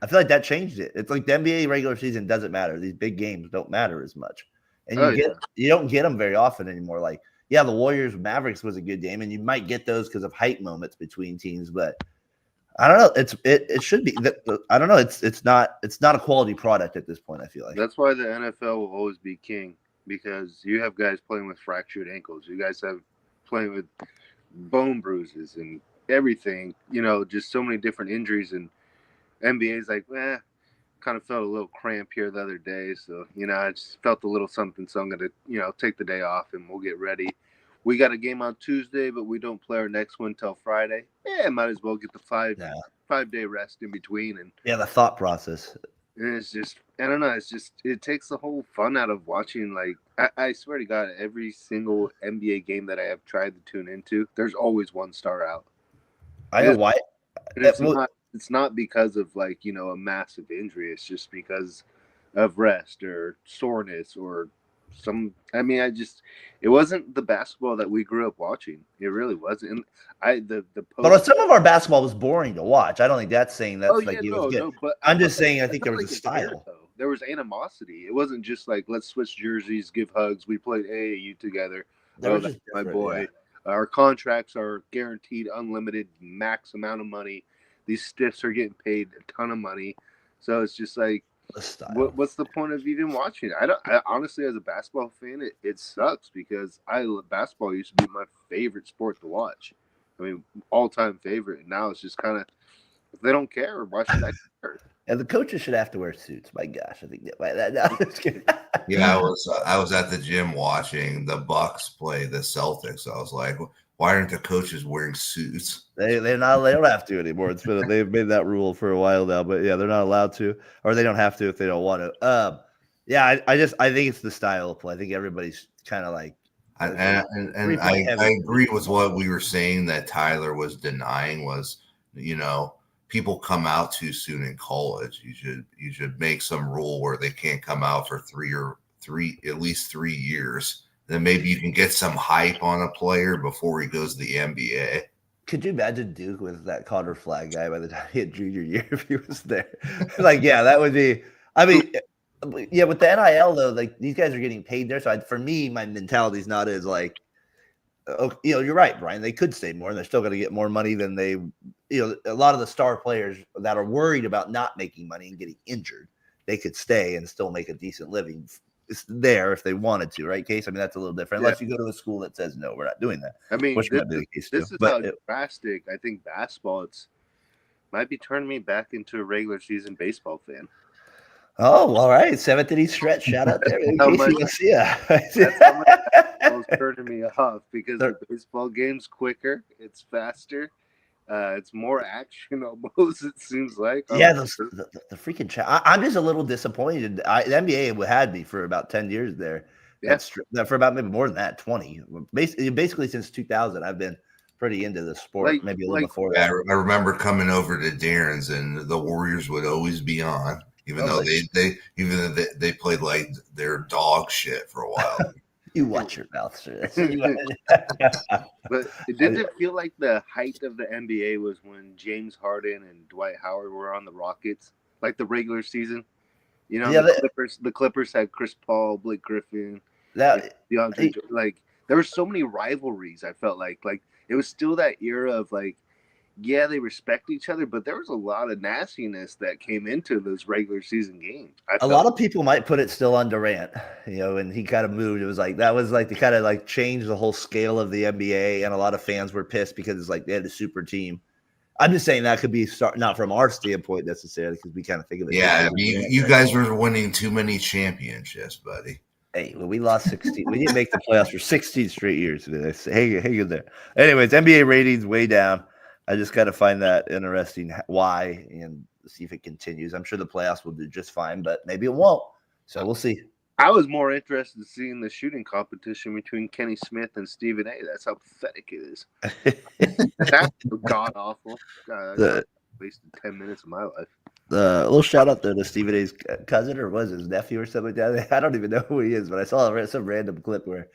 I feel like that changed it. It's like the NBA regular season doesn't matter. These big games don't matter as much, and you don't get them very often anymore. Like, yeah, the Warriors Mavericks was a good game, and you might get those because of hype moments between teams. But I don't know. It should be. I don't know. It's not a quality product at this point. I feel like that's why the NFL will always be king because you have guys playing with fractured ankles. You guys have playing with bone bruises and everything. You know, just so many different injuries and. NBA's like, kind of felt a little cramp here the other day. So, I just felt a little something. So I'm going to, take the day off and we'll get ready. We got a game on Tuesday, but we don't play our next one till Friday. Yeah, might as well get the 5-day rest in between. And the thought process. And it's just, I don't know. It's just, it takes the whole fun out of watching. Like, I swear to God, every single NBA game that I have tried to tune into, there's always one star out. I know why. It's not because of like, a massive injury. It's just because of rest or soreness or it wasn't the basketball that we grew up watching. It really wasn't. But some of our basketball was boring to watch. I don't think that's saying that's good. No, but I'm just saying I think there was a style. There was animosity. It wasn't just like, let's switch jerseys, give hugs. We played AAU together. That's my boy. Yeah. Our contracts are guaranteed unlimited max amount of money. These stiffs are getting paid a ton of money, so it's just like, The style. what's the point of even watching it? Honestly, as a basketball fan, it sucks because basketball used to be my favorite sport to watch. I mean, all time favorite. And now it's just kind of, if they don't care, why should I care? And the coaches should have to wear suits. My gosh, I think that. No, I'm just kidding. Yeah, I was at the gym watching the Bucks play the Celtics. I was like, why aren't the coaches wearing suits? They don't have to anymore. They've made that rule for a while now, but yeah, they're not allowed to, or they don't have to if they don't want to. Yeah, I think it's the style of play. I think everybody's kind of like, And I agree with what we were saying that Tyler was denying was, people come out too soon in college. You should make some rule where they can't come out for at least 3 years. Then maybe you can get some hype on a player before he goes to the NBA. Could you imagine Duke with that Connor Flag guy by the time he had junior year if he was there? Like, yeah, that would be. I mean, yeah, with the NIL though, like these guys are getting paid there. So for me, my mentality is not as like, you're right, Brian. They could stay more, and they're still going to get more money than they. A lot of the star players that are worried about not making money and getting injured, they could stay and still make a decent living. It's there if they wanted to, right, Case? I mean, that's a little different. Unless you go to a school that says no, we're not doing that. I mean, which might be the case this too. is how drastic I think basketball might be turning me back into a regular season baseball fan. Oh, all right. Seventh inning stretch. Shout out there. That's how much basketball's turning me off because the baseball game's quicker, it's faster. It's more action almost, it seems like. Yeah, the freaking I'm just a little disappointed. The NBA had me for about 10 years there. Yeah. For about maybe more than that, 20. Basically since 2000, I've been pretty into the sport, maybe a little before that. I remember coming over to Darren's and the Warriors would always be on, even though they played like their dog shit for a while. You watch your mouth, sir. But it feel like the height of the NBA was when James Harden and Dwight Howard were on the Rockets, like the regular season. The Clippers had Chris Paul, Blake Griffin, DeAndre. Like there were so many rivalries. I felt like it was still that era of like, yeah, they respect each other, but there was a lot of nastiness that came into those regular season games. A lot of people might put it still on Durant, and he kind of moved. It was like that was like to kind of like change the whole scale of the NBA, and a lot of fans were pissed because it's like they had a super team. I'm just saying that could be not from our standpoint necessarily because we kind of think of it. Yeah, you guys were winning too many championships, buddy. Hey, well, we lost 16. We didn't make the playoffs for 16 straight years today. Hang in there. Anyways, NBA ratings way down. I just got to find that interesting why and see if it continues. I'm sure the playoffs will do just fine, but maybe it won't. So we'll see. I was more interested in seeing the shooting competition between Kenny Smith and Stephen A. That's how pathetic it is. That's god awful. I wasted 10 minutes of my life. A little shout out there to Stephen A's cousin or was his nephew or something like that. I don't even know who he is, but I saw some random clip where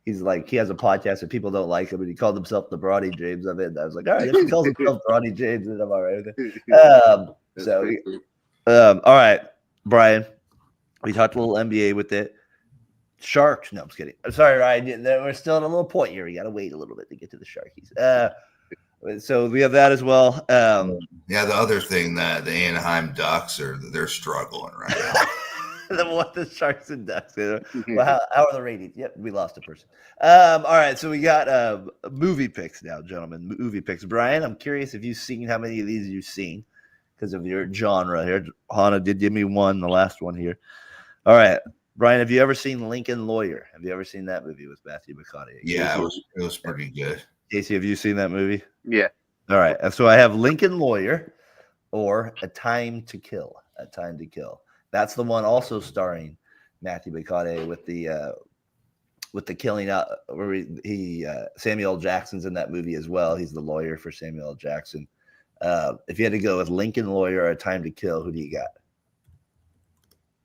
he's like, he has a podcast and people don't like him, and he called himself the Bronny James of it. And I was like, all right, if he calls himself Bronny James, then I'm all right with it. All right, Brian, we talked a little NBA with it. Sharks. No, I'm just kidding. I'm sorry, Ryan. We're still at a little point here. We got to wait a little bit to get to the Sharkies. So we have that as well. Yeah, the other thing that the Anaheim Ducks they're struggling right now. The Sharks and Ducks. Well, how are the ratings? Yep, we lost a person. All right, so we got movie picks now, gentlemen. Movie picks. Brian, I'm curious if you've seen how many of these you've seen because of your genre here. Hannah did give me one, the last one here. All right, Brian, have you ever seen Lincoln Lawyer? Have you ever seen that movie with Matthew McConaughey? Yeah, it was pretty good. Casey, have you seen that movie? Yeah. All right, so I have Lincoln Lawyer or A Time to Kill. A Time to Kill. That's the one also starring Matthew McConaughey with the killing out where Samuel L. Jackson's in that movie as well. He's the lawyer for Samuel L. Jackson. If you had to go with Lincoln Lawyer or A Time to Kill, who do you got?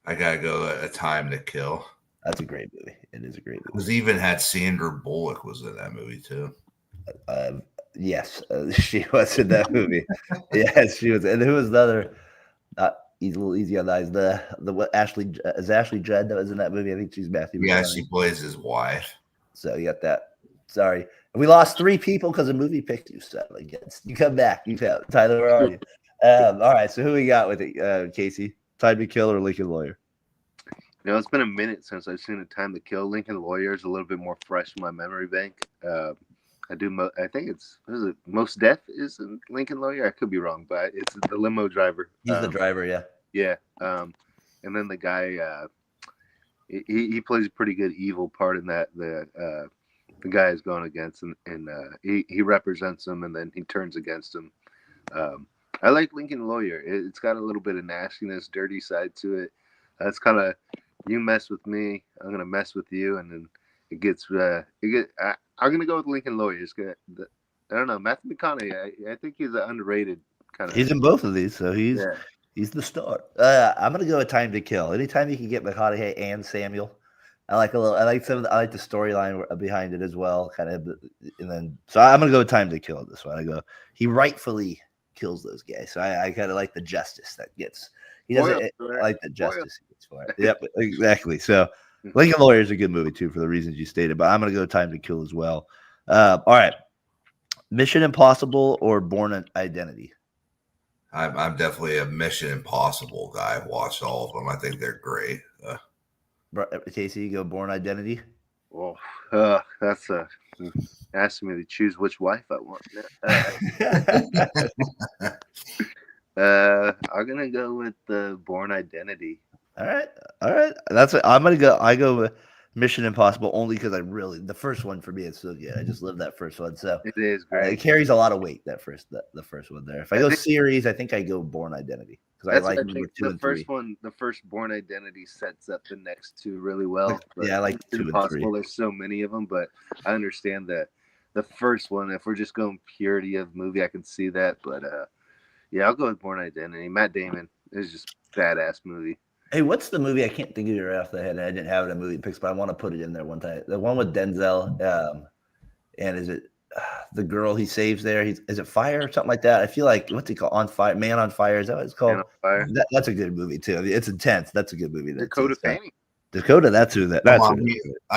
I gotta go A Time to Kill. That's a great movie. It is a great movie. It was even had Sandra Bullock was in that movie too. Yes, she was in that movie. Yes, she was. And who was the other? He's a little easy on the eyes. The Ashley Judd that was in that movie. I think she's Matthew. Yeah, she plays his wife. So you got that. Sorry. We lost 3 people because a movie picked you. So you come back. You come. Tyler, where are you? All right. So who we got with it, Casey? Time to Kill or Lincoln Lawyer? It's been a minute since I've seen A Time to Kill. Lincoln Lawyer is a little bit more fresh in my memory bank. I think it's Most Def is in Lincoln Lawyer. I could be wrong, but it's the limo driver. He's the driver, yeah. Yeah. And then the guy, he plays a pretty good evil part in that. The guy is going against, and he represents him, and then he turns against him. I like Lincoln Lawyer. It's got a little bit of nastiness, dirty side to it. It's kind of, you mess with me, I'm gonna mess with you, and then I'm gonna go with Lincoln Lawyer. I don't know, Matthew McConaughey. I think he's an underrated kind of. He's in both of these, so he's the star. I'm gonna go with Time to Kill. Anytime you can get McConaughey and Samuel, I like the storyline behind it as well, kind of. And then, so I'm gonna go with Time to Kill this one. He rightfully kills those guys, so I kind of like the justice that gets. He doesn't like the justice he gets for it. Yep, exactly. So Lincoln Lawyer is a good movie too for the reasons you stated, but I'm gonna go Time to Kill as well. All right, Mission Impossible or Born Identity? I'm definitely a Mission Impossible guy. I've watched all of them. I think they're great. Casey, you go Born Identity? Well, that's asking me to choose which wife I want. I'm gonna go with the Born Identity. All right. That's what I'm gonna go. I go with Mission Impossible only because the first one for me is so good. I just love that first one. So it is great. It carries a lot of weight. The first one there. If I go series, I think I go Born Identity because I like number 2 and 3. The first Born Identity sets up the next 2 really well. Yeah, I like 2 and 3. There's so many of them, but I understand that the first one. If we're just going purity of movie, I can see that. But yeah, I'll go with Born Identity. Matt Damon is just badass movie. Hey, what's the movie? I can't think of it right off the head. I didn't have it in movie picks, but I want to put it in there one time. The one with Denzel, and is it the girl he saves there? Is it Fire or something like that? I feel like what's he called? On Fire, Man on Fire. Is that what it's called? That's a good movie too. I mean, it's intense. That's a good movie. Dakota Fanning. Dakota, that's who that. That's I'm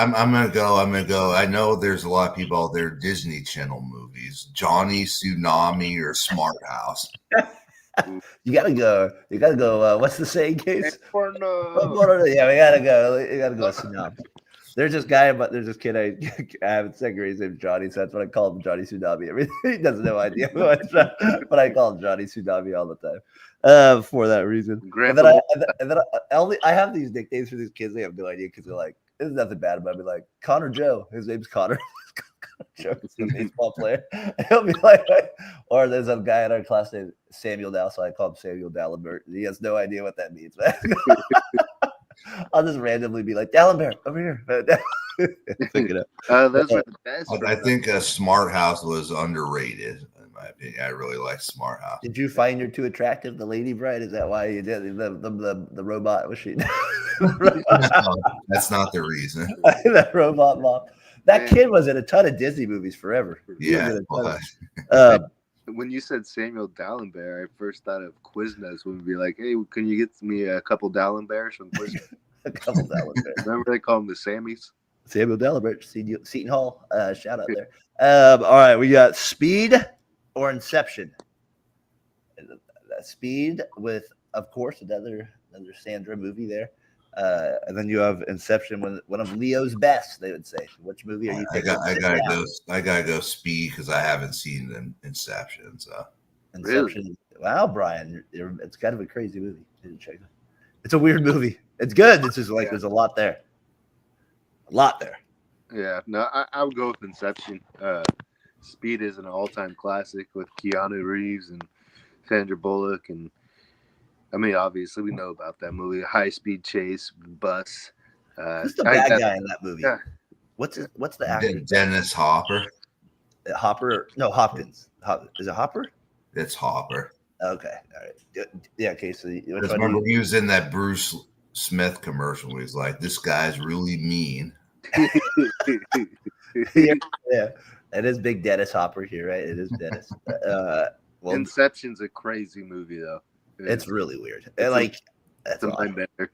gonna go. I know there's a lot of people out there. Disney Channel movies: Johnny Tsunami or Smart House. You gotta go. What's the saying, Case? Yeah, we gotta go. You gotta go. Tsunami. There's this guy, but there's this kid I haven't said his name's Johnny, so that's what I call him, Johnny Tsunami. Everything he doesn't have no idea who I am, but I call him Johnny Tsunami all the time. For that reason. And then I have these nicknames for these kids. They have no idea because they're like, there's nothing bad about me. Like Connor Joe, his name's Connor. Joe is a baseball player. He'll be like, or there's a guy in our class named Samuel Dow, so I call him Samuel Dallenberg. He has no idea what that means, man. I'll just randomly be like, Dallenberg, over here. Pick it up. Those are the best. I think Smart House was underrated, in my opinion. I really like Smart House. Did you find her too attractive, the lady bride? Is that why you did the robot machine? That's not the reason. That robot mom. That kid was in a ton of Disney movies forever. Yeah. When you said Samuel Dallenberg, I first thought of Quiznos. Would be like, hey, can you get me a couple Dallenbergs from Quiznos? A couple Dallenbergs. Remember they call them the Sammies? Samuel Dallenberg, Seton Hall. Shout out there. All right, we got Speed or Inception. Speed with, of course, another Sandra movie there. And then you have Inception, one of Leo's best, they would say. Which movie are you picking? I gotta go Speed because I haven't seen Inception. So Inception. Really? Wow, Brian, it's kind of a crazy movie. It's a weird movie. It's good. It's just like there's a lot there. Yeah, no, I would go with Inception. Speed is an all-time classic with Keanu Reeves and Sandra Bullock, and I mean, obviously, we know about that movie, High-Speed Chase, Bus. Who's the bad guy in that movie? Yeah. What's the actor? Dennis Hopper. Hopper? No, Hopkins. Is it Hopper? It's Hopper. Okay, all right. Yeah, okay, so remember he was in that Bruce Smith commercial where he's like, this guy's really mean. Yeah, it is big Dennis Hopper here, right? It is Dennis. Inception's a crazy movie, though. It's really weird. That's a mind bender.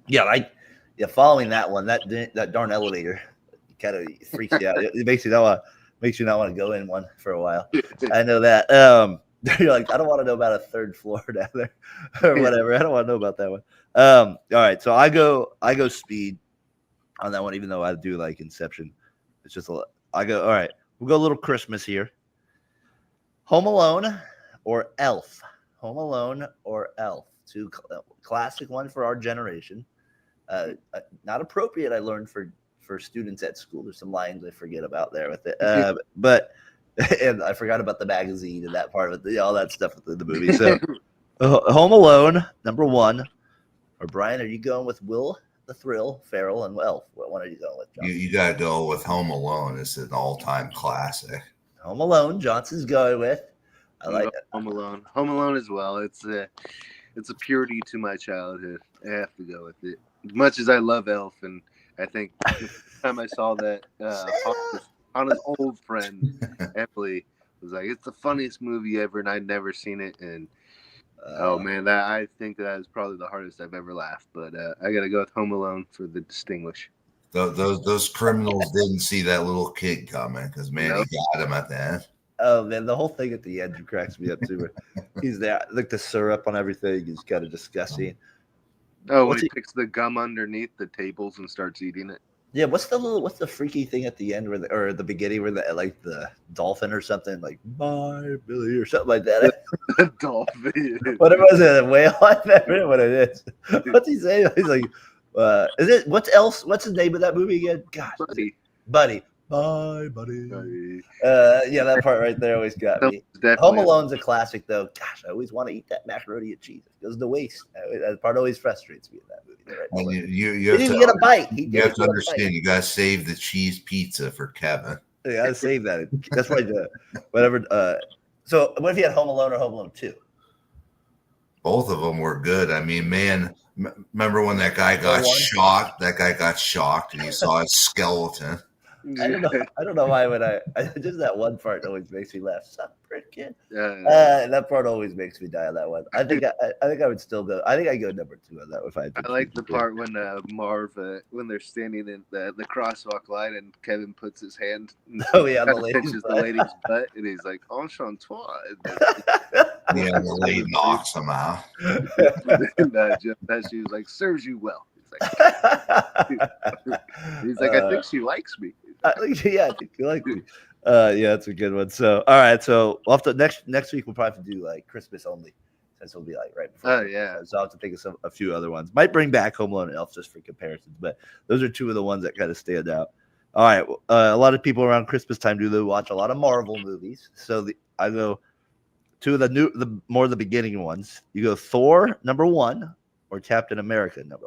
Yeah, following that one, that darn elevator kind of freaks you out. It makes you know makes you not want to go in one for a while. I know that. You're like, I don't want to know about a third floor down there or whatever. I don't want to know about that one. All right, so I go speed on that one, even though I do like Inception. It's just I go, all right, we'll go a little Christmas here. Home Alone or Elf? Home Alone or Elf? Two classic one for our generation. Not appropriate, I learned, for students at school. There's some lines I forget about there with it. But and I forgot about the magazine and that part of it, all that stuff within the movie. So Home Alone, number one. Or Brian, are you going with Will the Thrill, Ferrell, and Elf? What one are you going with, John? You got to go with Home Alone. It's an all-time classic. Home Alone, Johnson's going with. I like it. Home Alone. Home Alone as well. It's a purity to my childhood. I have to go with it. As much as I love Elf, and I think the time I saw that on his old friend Emily was like, it's the funniest movie ever, and I'd never seen it. And oh man, I think that is probably the hardest I've ever laughed. But I gotta go with Home Alone for the distinguish. Those criminals didn't see that little kid coming because he got him at the end. Oh man, the whole thing at the end cracks me up too. Where he's there, like the syrup on everything is kind of disgusting. Oh, when he picks the gum underneath the tables and starts eating it. Yeah, what's the freaky thing at the end or the beginning where the dolphin or something like bye Billy or something like that? Dolphin. Whatever was it? A whale? I don't know what it is. What's he saying? He's like, is it what's else? What's the name of that movie again? Gosh, Buddy. Bye, buddy. Yeah, that part right there always got me. Home Alone's a classic, though. Gosh, I always want to eat that macaroni and cheese. It goes to waste. That part always frustrates me in that movie. Right? And you he didn't get a bite. You have to understand. You got to save the cheese pizza for Kevin. You got to save that. That's why whatever. So, what if you had Home Alone or Home Alone 2? Both of them were good. I mean, man, remember when that guy got shocked? That guy got shocked, and you saw his skeleton. I don't know why just that one part always makes me laugh. Suck freaking. That part always makes me die on that one. I think I would still go. I think I go number 2 on that if I like the part when Marv when they're standing in the crosswalk line and Kevin puts his hand the lady's butt and he's like enchantois. Yeah, the lady knocks him out. She was like, serves you well. He's like, I think she likes me. I think you like me. Yeah, that's a good one. So, all right. So, we'll have to next week we'll probably have to do like Christmas only, since we'll be like right before. Oh yeah. So I'll have to think of a few other ones. Might bring back Home Alone and Elf just for comparisons, but those are two of the ones that kind of stand out. All right. A lot of people around Christmas time do watch a lot of Marvel movies. So I go two of the beginning ones. You go Thor #1 or Captain America #1.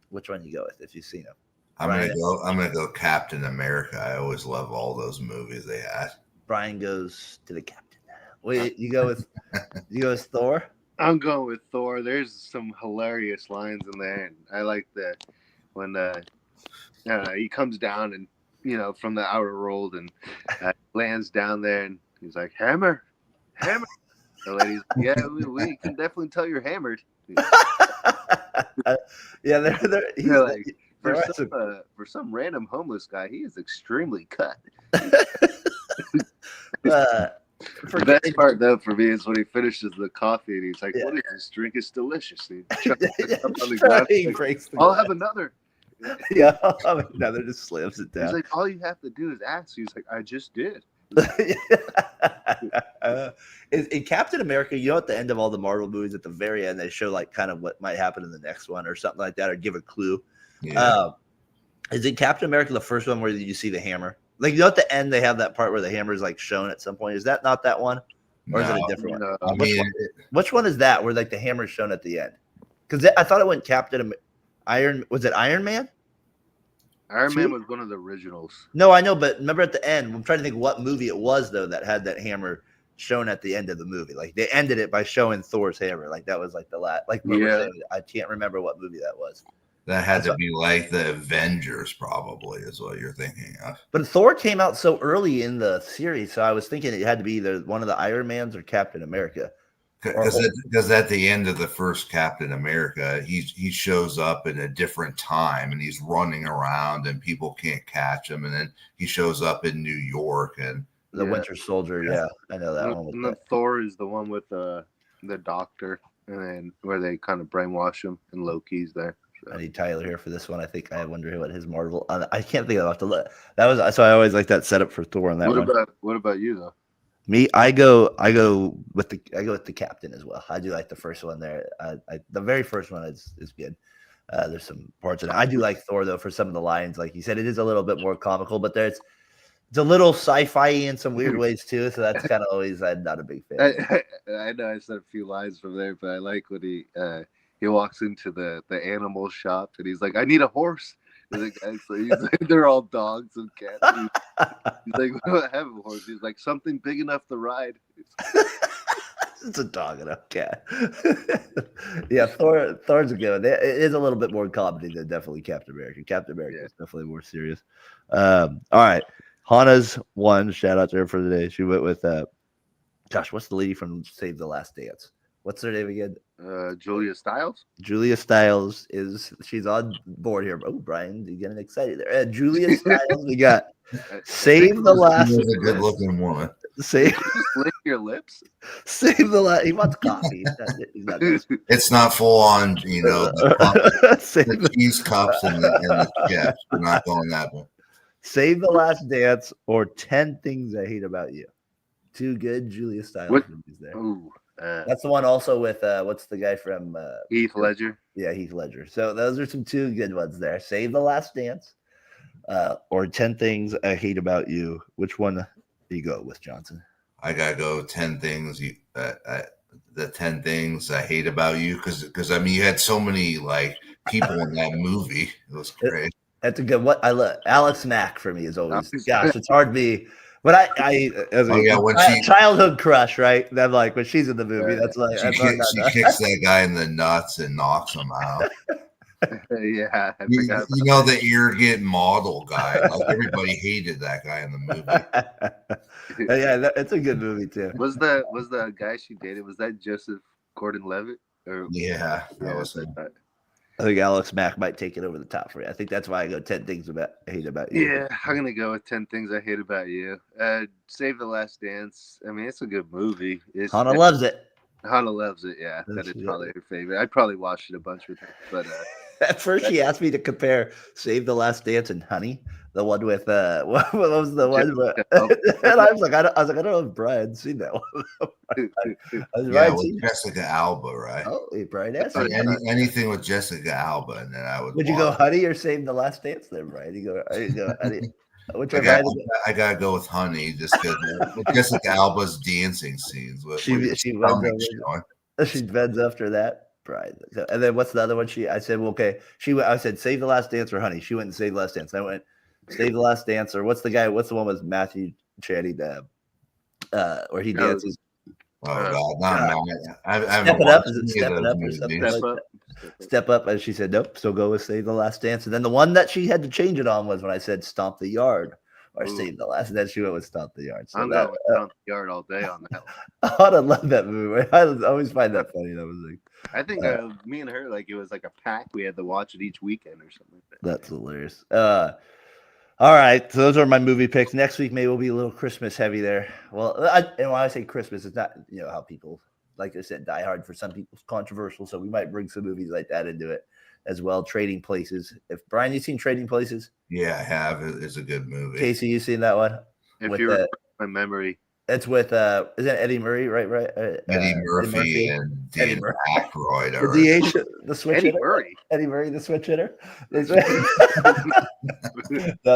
Which one you go with if you've seen them? I'm gonna go Captain America. I always love all those movies they had. Brian goes to the Captain. Wait, you go with Thor? I'm going with Thor. There's some hilarious lines in there, and I like when he comes down and from the outer world and lands down there, and he's like, hammer. The lady's like, yeah, we can definitely tell you're hammered. Yeah, they're like, for some random homeless guy, he is extremely cut. The best part though for me is when he finishes the coffee and he's like, "What is this drink? Is delicious." And he breaks the I'll have another. Yeah, another just slams it down. He's like, "All you have to do is ask." He's like, "I just did." In Captain America, at the end of all the Marvel movies, at the very end, they show like kind of what might happen in the next one or something like that, or give a clue. Yeah. Is in Captain America the first one where you see the hammer? Like at the end, they have that part where the hammer is like shown at some point. Is that not that one, or is it a different one? Which one is that? Where like the hammer is shown at the end? Because I thought it went Iron. Was it Iron Man? Iron Man was one of the originals. No, I know, but remember at the end, I'm trying to think what movie it was though that had that hammer shown at the end of the movie. Like they ended it by showing Thor's hammer. Like that was like the last. Like I can't remember what movie that was. That had to be like the Avengers, probably, is what you're thinking of. But Thor came out so early in the series, so I was thinking it had to be either one of the Iron Mans or Captain America. Because at the end of the first Captain America, he shows up in a different time and he's running around and people can't catch him, and then he shows up in New York and the Winter Soldier. Yeah, I know that one. And then Thor is the one with the doctor, and then where they kind of brainwash him, and Loki's there. So. I need Tyler here for this one. I think I wonder what his Marvel. I can't think of it. That was so. I always like that setup for Thor on that one. What about you though? Me, I go with the Captain as well. I do like the first one there. The very first one is good. There's some parts of it. I do like Thor though for some of the lines. Like you said, it is a little bit more comical, but it's a little sci-fi in some weird ways too. So that's kind of always I'm not a big fan. I know I said a few lines from there, but I like when he walks into the animal shop and he's like, "I need a horse." And the guy's like, they're all dogs and cats. He's like, "We don't have a horse." He's like, "Something big enough to ride." It's a dog and a cat. Yeah, Thor's a good one. It is a little bit more comedy than definitely Captain America. Captain America is definitely more serious. All right. Hannah's one. Shout out to her for the day. She went with gosh, what's the lady from Save the Last Dance? What's her name again? Julia Stiles. Julia Stiles she's on board here. Oh, Brian, you're getting excited there. Julia Stiles, we got Save the Last. She's a good-looking woman. Save. Lick your lips. Save the last. He wants coffee. It's not full on, the cheese cups and the chips. We're not going that one. Save the Last Dance or 10 Things I Hate About You. Two good Julia Stiles movies there. Ooh. That's the one also with what's the guy from Heath Ledger? Yeah, Heath Ledger. So those are some two good ones there. Save the Last Dance or 10 Things I Hate About You. Which one do you go with, Johnson? I gotta go 10 things the 10 things I hate about you because I mean you had so many like people in that movie. It was great. That's a good one. I love Alex Mack for me is always gosh, it's hard to be. But I as a childhood crush, right? Then like when she's in the movie, that's like she kicks that guy in the nuts and knocks him out. Yeah, you know the arrogant model guy. Like everybody hated that guy in the movie. Yeah, it's a good movie too. Was the guy she dated? Was that Joseph Gordon-Levitt? Yeah, that was it. I think Alex Mack might take it over the top for you. I think that's why I go 10 Things I Hate About You. Yeah, I'm gonna go with 10 Things I Hate About You. Save the Last Dance. I mean, it's a good movie. Hannah loves it. Hannah loves it. Yeah, that is probably her favorite. I'd probably watch it a bunch with her. But at first, she asked me to compare Save the Last Dance and Honey, the one with what was the one? And I was like, I don't know if Brian's seen that one. With Jessica Alba, right? Oh, Brian asked anything with Jessica Alba, and then I would. Would you go Honey or Save the Last Dance? Then, Brian, you go Honey. I gotta go with Honey just because Jessica Alba's dancing scenes. She bends after that. Right. And then what's the other one? I said, well, okay. I said, Save the Last Dance or Honey. She went and Save the Last Dance. I went, Save the Last Dance or what's the one with Matthew Channing where he dances? Oh God, Step It Up. Is it Step It Up or something like that? Step Up. And she said, nope. So go with Save the Last Dance. And then the one that she had to change it on was when I said Stomp the Yard or Save the Last. And then she went with Stomp the Yard. So I'm going with Stomp the Yard all day on that one. I love that movie. I always find that funny. That was like. I think me and her, like it was like a pack. We had to watch it each weekend or something like that. That's hilarious. All right, so those are my movie picks. Next week maybe we'll be a little Christmas heavy there. Well, and when I say Christmas, it's not how people, like I said, Die Hard for some people is controversial, so we might bring some movies like that into it as well. Trading Places. If Brian, you seen Trading Places? Yeah, I have. It's a good movie. Casey, you seen that one? If you're my memory. It's with isn't it Eddie Murray, right? Eddie Murphy and Dan Aykroyd. The switch Eddie hitter. Murray. Eddie Murray, the switch hitter. No,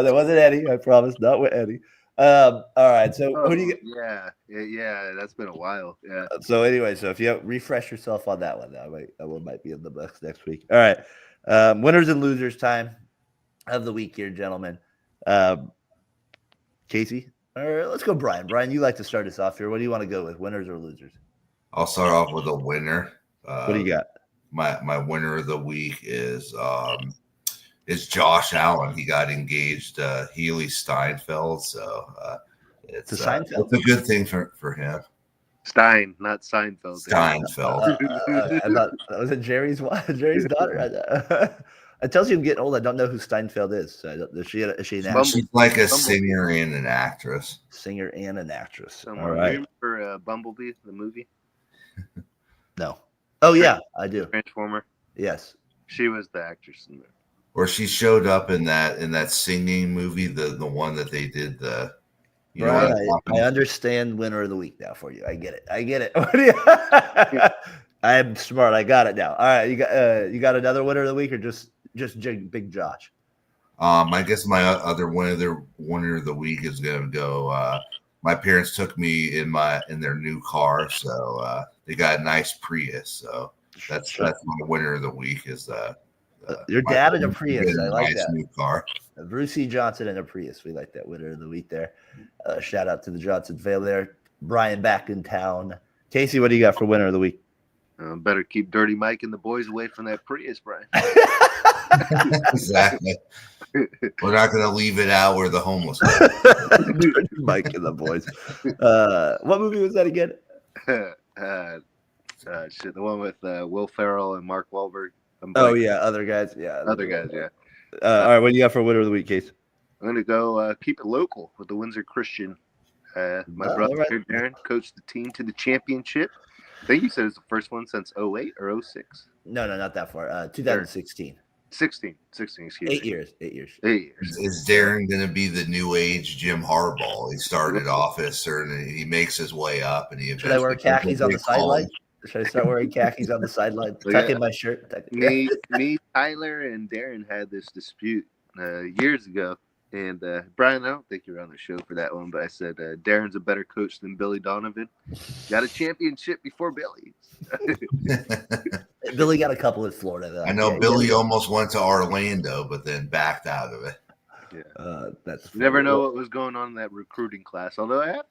that wasn't Eddie. I promise, not with Eddie. All right. So who do you get? Yeah. That's been a while. Yeah. So anyway, if you refresh yourself on that one, that one might be in the books next week. All right. Winners and losers time of the week here, gentlemen. Casey. Let's go, Brian. Brian, you like to start us off here. What do you want to go with, winners or losers? I'll start off with a winner. What do you got? My winner of the week is Josh Allen. He got engaged Haley Steinfeld, so it's a good thing for him. Stein, not Seinfeld. Steinfeld. I thought that was Jerry's wife, Jerry's daughter. It tells you I'm getting old. I don't know who Steinfeld is. So is she an She's like a singer and an actress. Singer and an actress. Someone. All right. You remember Bumblebee, the movie? No. Oh yeah, I do. Transformer. Yes. She was the actress in there. Or she showed up in that singing movie, the one that they did. Brian, I understand winner of the week now for you. I get it. I am smart. I got it now. All right, you got another winner of the week, or just Big Josh? I guess my other winner of the week is gonna go. My parents took me in their new car, so they got a nice Prius. So that's my winner of the week is your dad in a Prius. I like nice that. New car. Bruce E. Johnson in a Prius. We like that winner of the week there. Shout out to the Johnson family there. Brian back in town. Casey, what do you got for winner of the week? Better keep Dirty Mike and the boys away from that Prius, Brian. Exactly. We're not going to leave it out where the homeless Dirty Mike and the boys. What movie was that again? The one with Will Ferrell and Mark Wahlberg. Oh yeah, other guys. Yeah, other guys. Yeah. All right, what do you got for winner of the week, Case? I'm going to go keep it local with the Windsor Christian. My brother right. Darren coached the team to the championship. I think he said it's the first one since 08 or 06. No, not that far. 2016. 16, excuse me. 8 years. 8 years. 8 years. Is Darren going to be the new age Jim Harbaugh? He started off as certain, he makes his way up, and he. Should I wear khakis on the sideline? Should I start wearing khakis on the sideline? Tuck in my shirt. Me, Tyler, and Darren had this dispute years ago. And Brian, I don't think you were on the show for that one, but I said Darren's a better coach than Billy Donovan. Got a championship before Billy. Billy got a couple in Florida, though. I know Billy almost went to Orlando, but then backed out of it. Yeah, that's you never know what was going on in that recruiting class. Although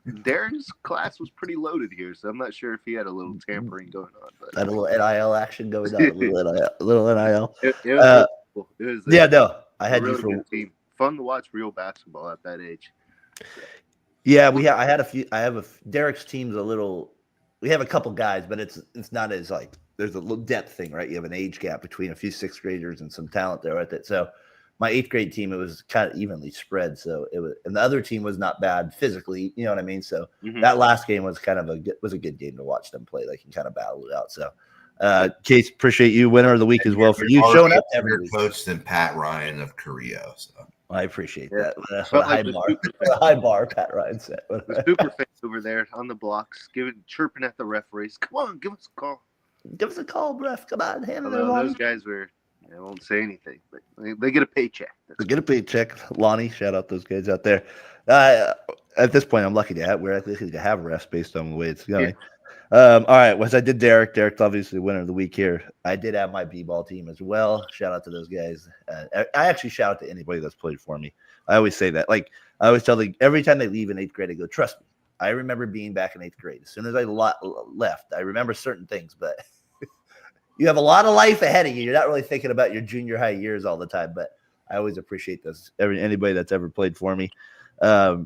Darren's class was pretty loaded here, so I'm not sure if he had a little tampering going on. But had a little NIL action going on. A little NIL. It was cool. It was I had really you for good team. Fun to watch real basketball at that age. Yeah, I had a few. I have Derek's team's a little. We have a couple guys, but it's not as like there's a little depth thing, right? You have an age gap between a few sixth graders and some talent there with it. So my 8th grade team, it was kind of evenly spread. So it was, and the other team was not bad physically. You know what I mean? So that last game was kind of a good game to watch them play. They can kind of battle it out. So. Case, appreciate you. Winner of the week as well for you showing up every week. Coach than Pat Ryan of Carrillo. So I appreciate that. That's what a high bar Pat Ryan said. The super fans over there on the blocks, chirping at the referees. Come on, give us a call. Give us a call, ref. Come on, handle it. Those guys I won't say anything, but they get a paycheck. They get a paycheck. Lonnie, shout out those guys out there. At this point, I'm lucky to have refs based on the way it's going. Yeah. All right, I did Derek. Derek's obviously winner of the week here. I did have my B-ball team as well. Shout out to those guys. I actually shout out to anybody that's played for me. I always say that. Like I always tell them, every time they leave in 8th grade, I go, trust me. I remember being back in 8th grade. As soon as I left, I remember certain things, but you have a lot of life ahead of you. You're not really thinking about your junior high years all the time, but I always appreciate this. Anybody that's ever played for me. All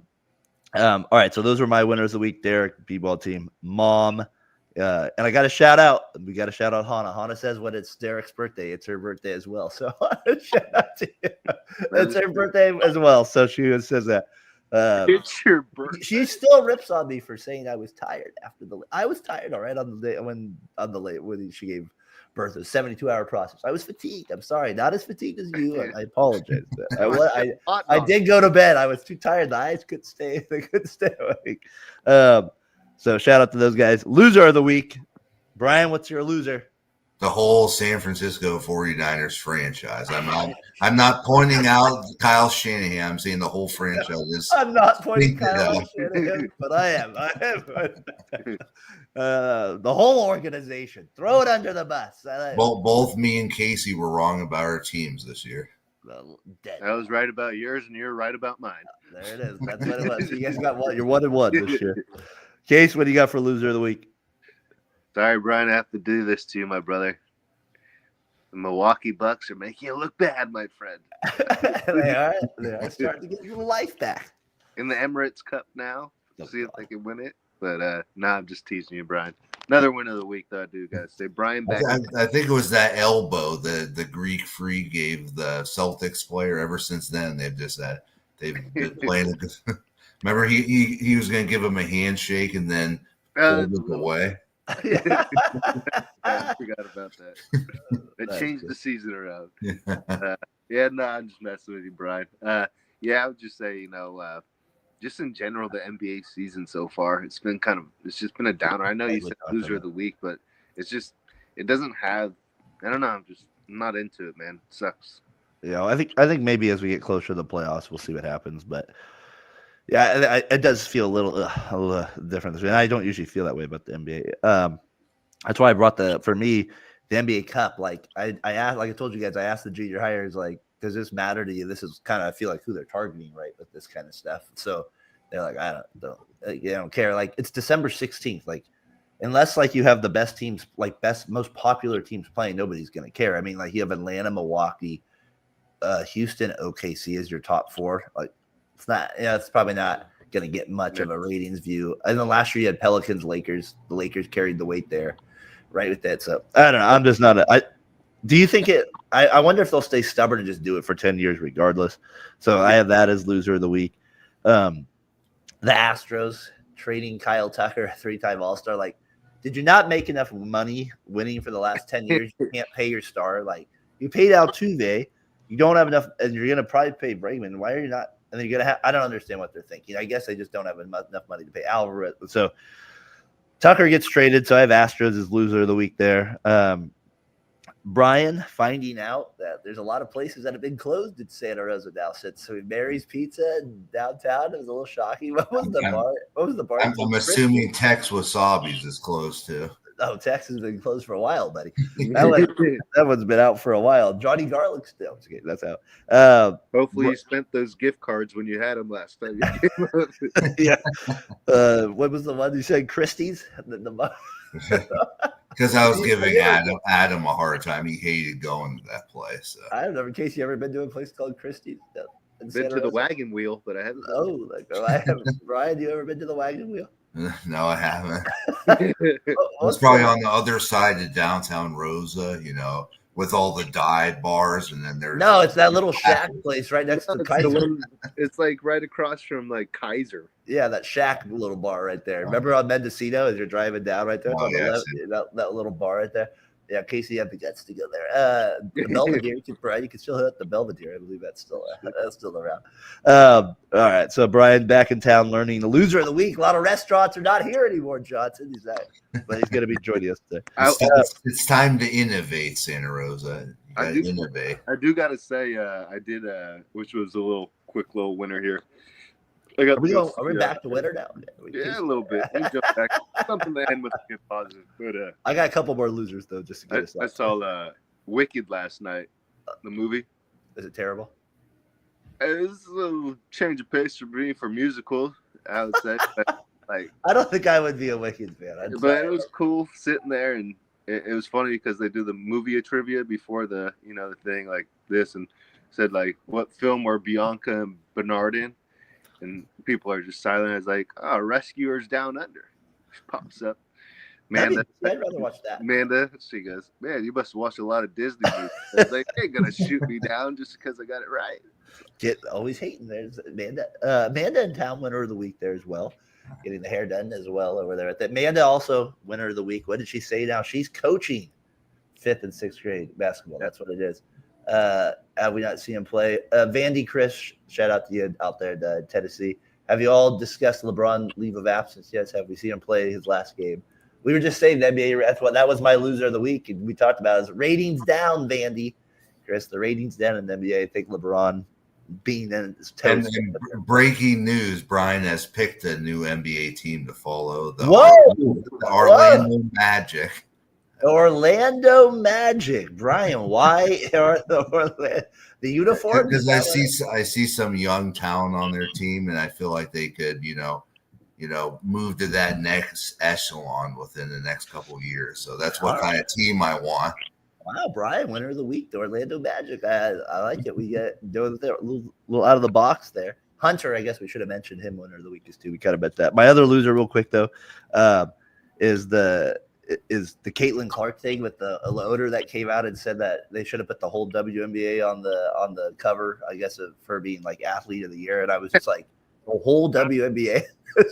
right, so those were my winners of the week. Derek, B-ball team, Mom, and I got a shout out. We got to shout out Hannah. Hannah says when it's Derek's birthday, it's her birthday as well. So shout out to you. It's her birthday as well. So she says that. It's your birthday. She still rips on me for saying I was tired after I was tired, all right, on the day when she gave birth. It was a 72-hour process. I was fatigued. I'm sorry, not as fatigued as you. I apologize. I did go to bed. I was too tired. The eyes couldn't stay. They couldn't stay awake. So shout out to those guys. Loser of the week, Brian. What's your loser? The whole San Francisco 49ers franchise. I'm not pointing out Kyle Shanahan. I'm saying the whole franchise. I'm not pointing Kyle Shanahan, but I am. The whole organization. Throw it under the bus. Both me and Casey were wrong about our teams this year. I was right about yours, and you're right about mine. There it is. That's what it was. You guys got one. You're 1-1 this year. Case, what do you got for loser of the week? Sorry, Brian, I have to do this to you, my brother. The Milwaukee Bucks are making you look bad, my friend. They are starting to get your life back. In the Emirates Cup now. See if they can win it. But nah, I'm just teasing you, Brian. Another win of the week, though, I do gotta say. Brian back. I think it was that elbow the Greek Freak gave the Celtics player. Ever since then, they've been playing. Remember, he was going to give him a handshake and then pulled it away. Yeah, I forgot about that. It changed the season around. Yeah, no, I'm just messing with you, Brian. Yeah, I would just say, just in general, the NBA season so far, it's just been a downer. I know you said loser of the week, but it doesn't have, I don't know, I'm not into it, man. It sucks. I think maybe as we get closer to the playoffs, we'll see what happens. But yeah, it does feel a little different. And I don't usually feel that way about the NBA. That's why I brought for me, the NBA Cup. Like I asked, like I told you guys, I asked the junior hires, like, does this matter to you? This is kind of, I feel like, who they're targeting, right, with this kind of stuff. So they're like, I don't care. Like, it's December 16th. Like, unless like you have the best teams, like most popular teams playing, nobody's gonna care. I mean, like you have Atlanta, Milwaukee, Houston, OKC as your top four. Like, it's probably not gonna get much of a ratings view. And then last year you had Pelicans, Lakers. The Lakers carried the weight there, right, with that. So I don't know. I'm just not do you think I wonder if they'll stay stubborn and just do it for 10 years regardless. So I have that as loser of the week. The Astros trading Kyle Tucker, a 3-time All-Star. Like, did you not make enough money winning for the last 10 years? You can't pay your star. Like, you paid Altuve. You don't have enough, and you're going to probably pay Bregman. Why are you not? And then you're going to have – I don't understand what they're thinking. I guess they just don't have enough money to pay Alvarez. So Tucker gets traded, so I have Astros as loser of the week there. Brian finding out that there's a lot of places that have been closed in Santa Rosa now since Mary's Pizza in downtown. It was a little shocking. What was the bar? What was the bar? I'm assuming Tex Wasabi's is closed too. Oh, Texas has been closed for a while, buddy. That one's been out for a while. Johnny Garlic's still. Okay, that's out. Hopefully you spent those gift cards when you had them last time. Yeah. What was the one you said? Christie's? Because I was giving Adam a hard time. He hated going to that place. So. I don't know. In case you ever been to a place called Christie's? Been to the Wagon Wheel, but I haven't. Oh, I haven't. Brian, you ever been to the Wagon Wheel? No, I haven't. It's probably on the other side of downtown Rosa, with all the dive bars, and then there's no, it's that little shack place right next to Kaiser. It's like right across from like Kaiser. Yeah, that shack little bar right there. Remember on Mendocino as you're driving down right there? That little bar right there. Yeah, in case you have the guts to go there. The Belvedere, you can still hit the Belvedere. I believe that's still around. All right, so Brian back in town learning the loser of the week. A lot of restaurants are not here anymore, Johnson. But he's going to be joining us today. It's time to innovate, Santa Rosa. Innovate. I do got to say, I did, which was a quick little winner here. Are we back to winter now? Yeah, a little bit. We jumped back. Something to end with a positive. But I got a couple more losers though, just to get us. I saw Wicked last night. The movie. Is it terrible? It was a little change of pace for me for musicals, I would say. Like, I don't think I would be a Wicked fan. But it was cool sitting there, and it was funny because they do the movie trivia before the the thing like this, and said like what film were Bianca and Bernard in. And people are just silent. It's like, Rescuers Down Under. Pops up. Amanda, I'd rather watch that. Amanda, she goes, man, you must have watched a lot of Disney movies. It's like, they ain't going to shoot me down just because I got it right. Always hating. There's Amanda. Amanda in town, winner of the week there as well. Getting the hair done as well over there. Amanda also winner of the week. What did she say now? She's coaching 5th and 6th grade basketball. That's what it is. Have we not seen him play? Vandy Chris, shout out to you out there in Tennessee. Have you all discussed LeBron leave of absence? Yes. Have we seen him play his last game? We were just saying the NBA. That was my loser of the week, and we talked about his ratings down, Vandy. Chris, the ratings down in the NBA. I think LeBron being in his toes. And breaking news: Brian has picked a new NBA team to follow. The Orlando Magic. Orlando Magic, Brian. Why are the uniforms? Because I see some young talent on their team, and I feel like they could, move to that next echelon within the next couple of years. So that's what kind of team I want. Wow, Brian, winner of the week, the Orlando Magic. I like it. We get doing a little out of the box there. Hunter, I guess we should have mentioned him winner of the week is too. We kind of bet that. My other loser, real quick though, is the Caitlin Clark thing with the owner that came out and said that they should have put the whole WNBA on the cover, I guess, of her being like athlete of the year. And I was just like, the whole WNBA,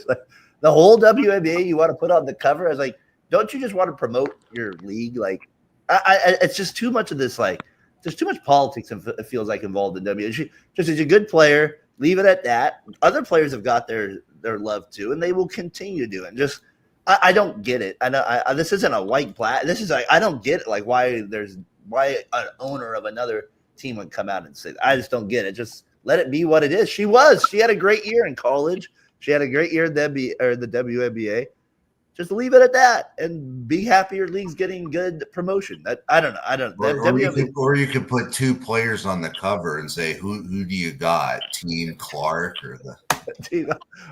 like, the whole WNBA you want to put on the cover? I was like, don't you just want to promote your league? Like, it's just too much of this. Like, there's too much politics. It feels like involved in WNBA. She just is a good player. Leave it at that. Other players have got their love too, and they will continue to do it. Just I don't get it. I know this isn't a white black. This is like I don't get it. Like why an owner of another team would come out and say that. I just don't get it. Just let it be what it is. She had a great year in college. She had a great year in the WNBA. Just leave it at that and be happy your league's getting good promotion. I don't know. Or you could put two players on the cover and say, who do you got? Team Clark or the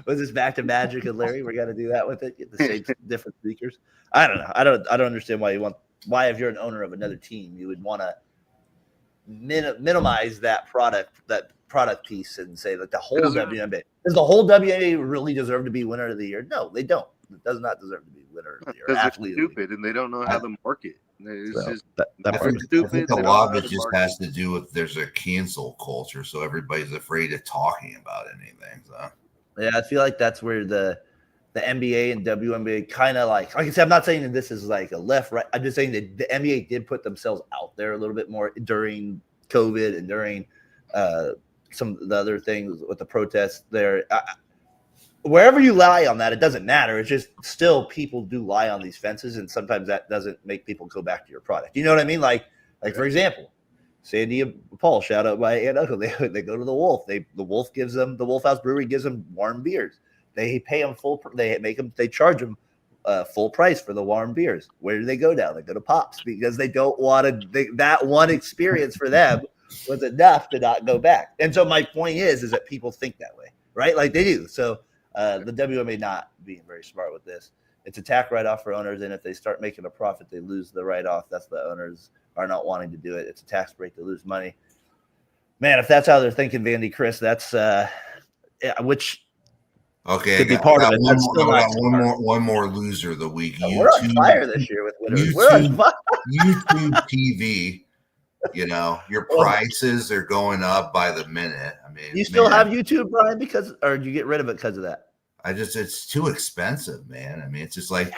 was this back to Magic and Larry? We got to do that with it. Get the same different speakers. I don't know. I don't understand why if you're an owner of another team, you would want to minimize that product piece and say that the whole WNBA does the whole WNBA really deserve to be winner of the year? No, they don't. It does not deserve to be winner of the year. Because they're stupid and they don't know how to market. It's just I think a lot of it just has to do with there's a cancel culture, so everybody's afraid of talking about anything. So yeah, I feel like that's where the NBA and WNBA kind of like I said, I'm not saying that this is like a left right. I'm just saying that the NBA did put themselves out there a little bit more during COVID and during some of the other things with the protests there. Wherever you lie on that, it doesn't matter. It's just still people do lie on these fences, and sometimes that doesn't make people go back to your product. You know what I mean? Like for example, Sandy and Paul, shout out my aunt and uncle. They go to the Wolf. The Wolf House Brewery gives them warm beers. They pay them they charge them full price for the warm beers. Where do they go now? They go to Pops because they don't want to. That one experience for them was enough to not go back. And so my point is that people think that way, right? Like they do. So. The WMA not being very smart with this. It's a tax write-off for owners, and if they start making a profit, they lose the write-off. That's the owners are not wanting to do it. It's a tax break to lose money. Man, if that's how they're thinking, Vandy, Chris, that's which okay. could be part of it. One more loser of the week. We're on fire this year with winners. YouTube TV. You know, your prices are going up by the minute. I mean, you still have YouTube, Brian, or do you get rid of it because of that? It's too expensive, man. I mean, it's just like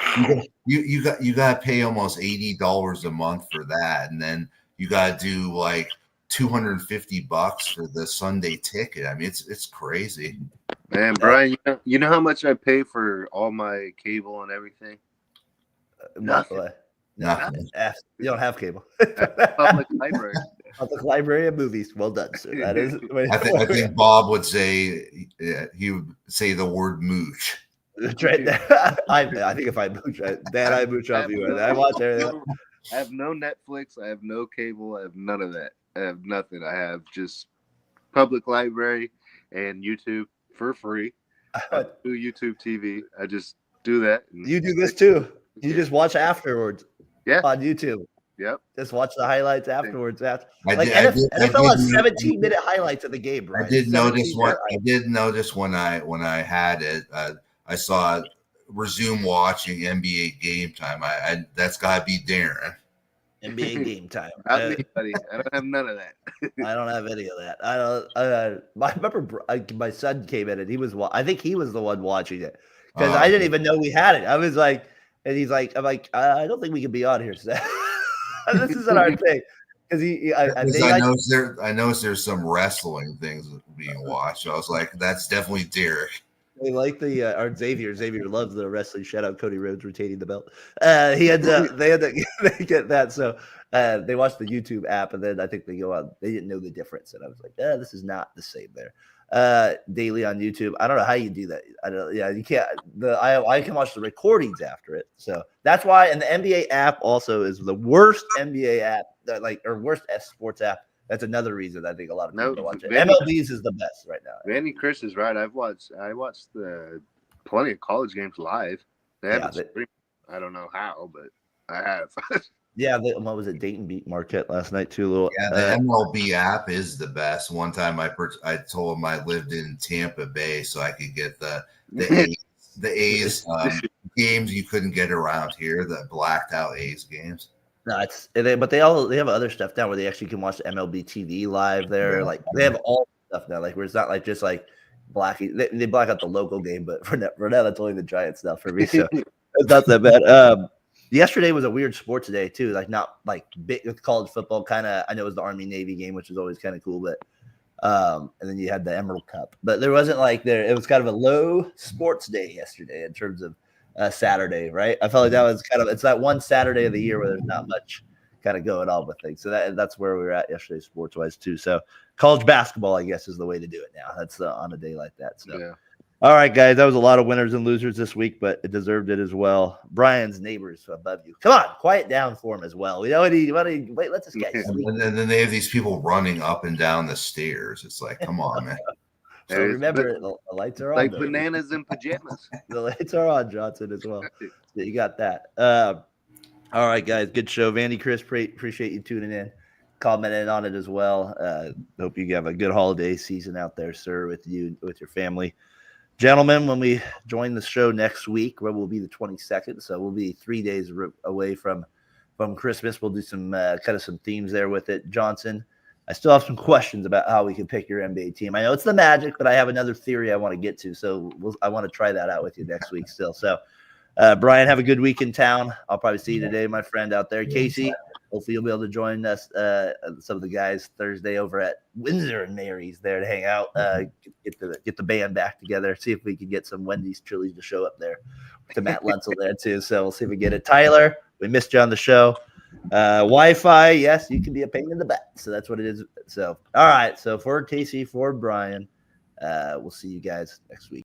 you got to pay almost $80 a month for that, and then you got to do like $250 for the Sunday ticket. I mean, it's crazy. Man, Brian, you know how much I pay for all my cable and everything? Nothing. Nothing. You don't have cable. Public library. Public library of movies. Well done, sir. That is. I think Bob would say he would say the word mooch. Right there. I think if I mooch, I mooch off you. I watch everything. I have no Netflix. I have no cable. I have none of that. I have nothing. I have just public library and YouTube for free. I do YouTube TV. I just do that. You do this too. You just watch afterwards. Yeah. On YouTube. Yep. Just watch the highlights afterwards. NFL has 17-minute highlights of the game, right? I did notice when I had it. I saw resume watching NBA Game Time. That's got to be Darren. NBA Game Time. Not me, buddy. I don't have none of that. I don't have any of that. I remember my son came in and I think he was the one watching it because I didn't even know we had it. I was like, and he's like, I'm like, I don't think we can be on here today. This isn't our thing. Because I noticed there's some wrestling things being watched. So I was like, that's definitely Derek. They like our Xavier. Xavier loves the wrestling. Shout out Cody Rhodes retaining the belt. They had to get that. So they watched the YouTube app, and then I think they go out. They didn't know the difference, and I was like, this is not the same there. Daily on YouTube. I don't know how you do that. You can't. I can watch the recordings after it. So that's why. And the NBA app also is the worst NBA app, worst sports app. That's another reason I think a lot of people watch it. MLB's is the best right now. Vandy Chris is right. I watched the plenty of college games live. They have it streamed. I don't know how, but I have. Yeah, what was it? Dayton beat Marquette last night too. A little. Yeah, the MLB app is the best. One time I told him I lived in Tampa Bay so I could get the A's games you couldn't get around here, the blacked out A's games. No, but they have other stuff now where they actually can watch the MLB TV live there. Yeah. Like they have all stuff now, like where it's not like just like blacking. They black out the local game, but for now that's only the Giant stuff for me. So it's not that bad. Yesterday was a weird sports day too. Like not like big with college football. Kind of, I know it was the Army Navy game, which is always kind of cool, but and then you had the Emerald Cup, but there wasn't like there. It was kind of a low sports day yesterday in terms of Saturday, right? I felt like that was it's that one Saturday of the year where there's not much kind of going on with things. So that's where we were at yesterday, sports wise too. So college basketball, I guess, is the way to do it now. That's on a day like that. So. Yeah. All right, guys, that was a lot of winners and losers this week, but it deserved it as well. Brian's neighbors above you. Come on, quiet down for him as well. Wait, let this guy sleep. And then they have these people running up and down the stairs. It's like, come on, man. So remember, the lights are on. Like bananas in pajamas. The lights are on, Johnson, as well. So you got that. All right, guys, good show. Vandy, Chris, appreciate you tuning in, commenting on it as well. Hope you have a good holiday season out there, sir, with your family. Gentlemen, when we join the show next week, where will be the 22nd, so we'll be 3 days away from Christmas. We'll do some kind of some themes there with it. Johnson, I still have some questions about how we can pick your NBA team. I know it's the Magic, but I have another theory I want to get to, so I want to try that out with you next week still. So, Brian, have a good week in town. I'll probably see you today, my friend out there. Casey, hopefully you'll be able to join us, some of the guys, Thursday over at Windsor and Mary's there to hang out, get the band back together, see if we can get some Wendy's Chili's to show up there to Matt Lentzel there too. So we'll see if we get it. Tyler, we missed you on the show. Wi-Fi, yes, you can be a pain in the butt. So that's what it is. So, all right. So for Casey, for Brian, we'll see you guys next week.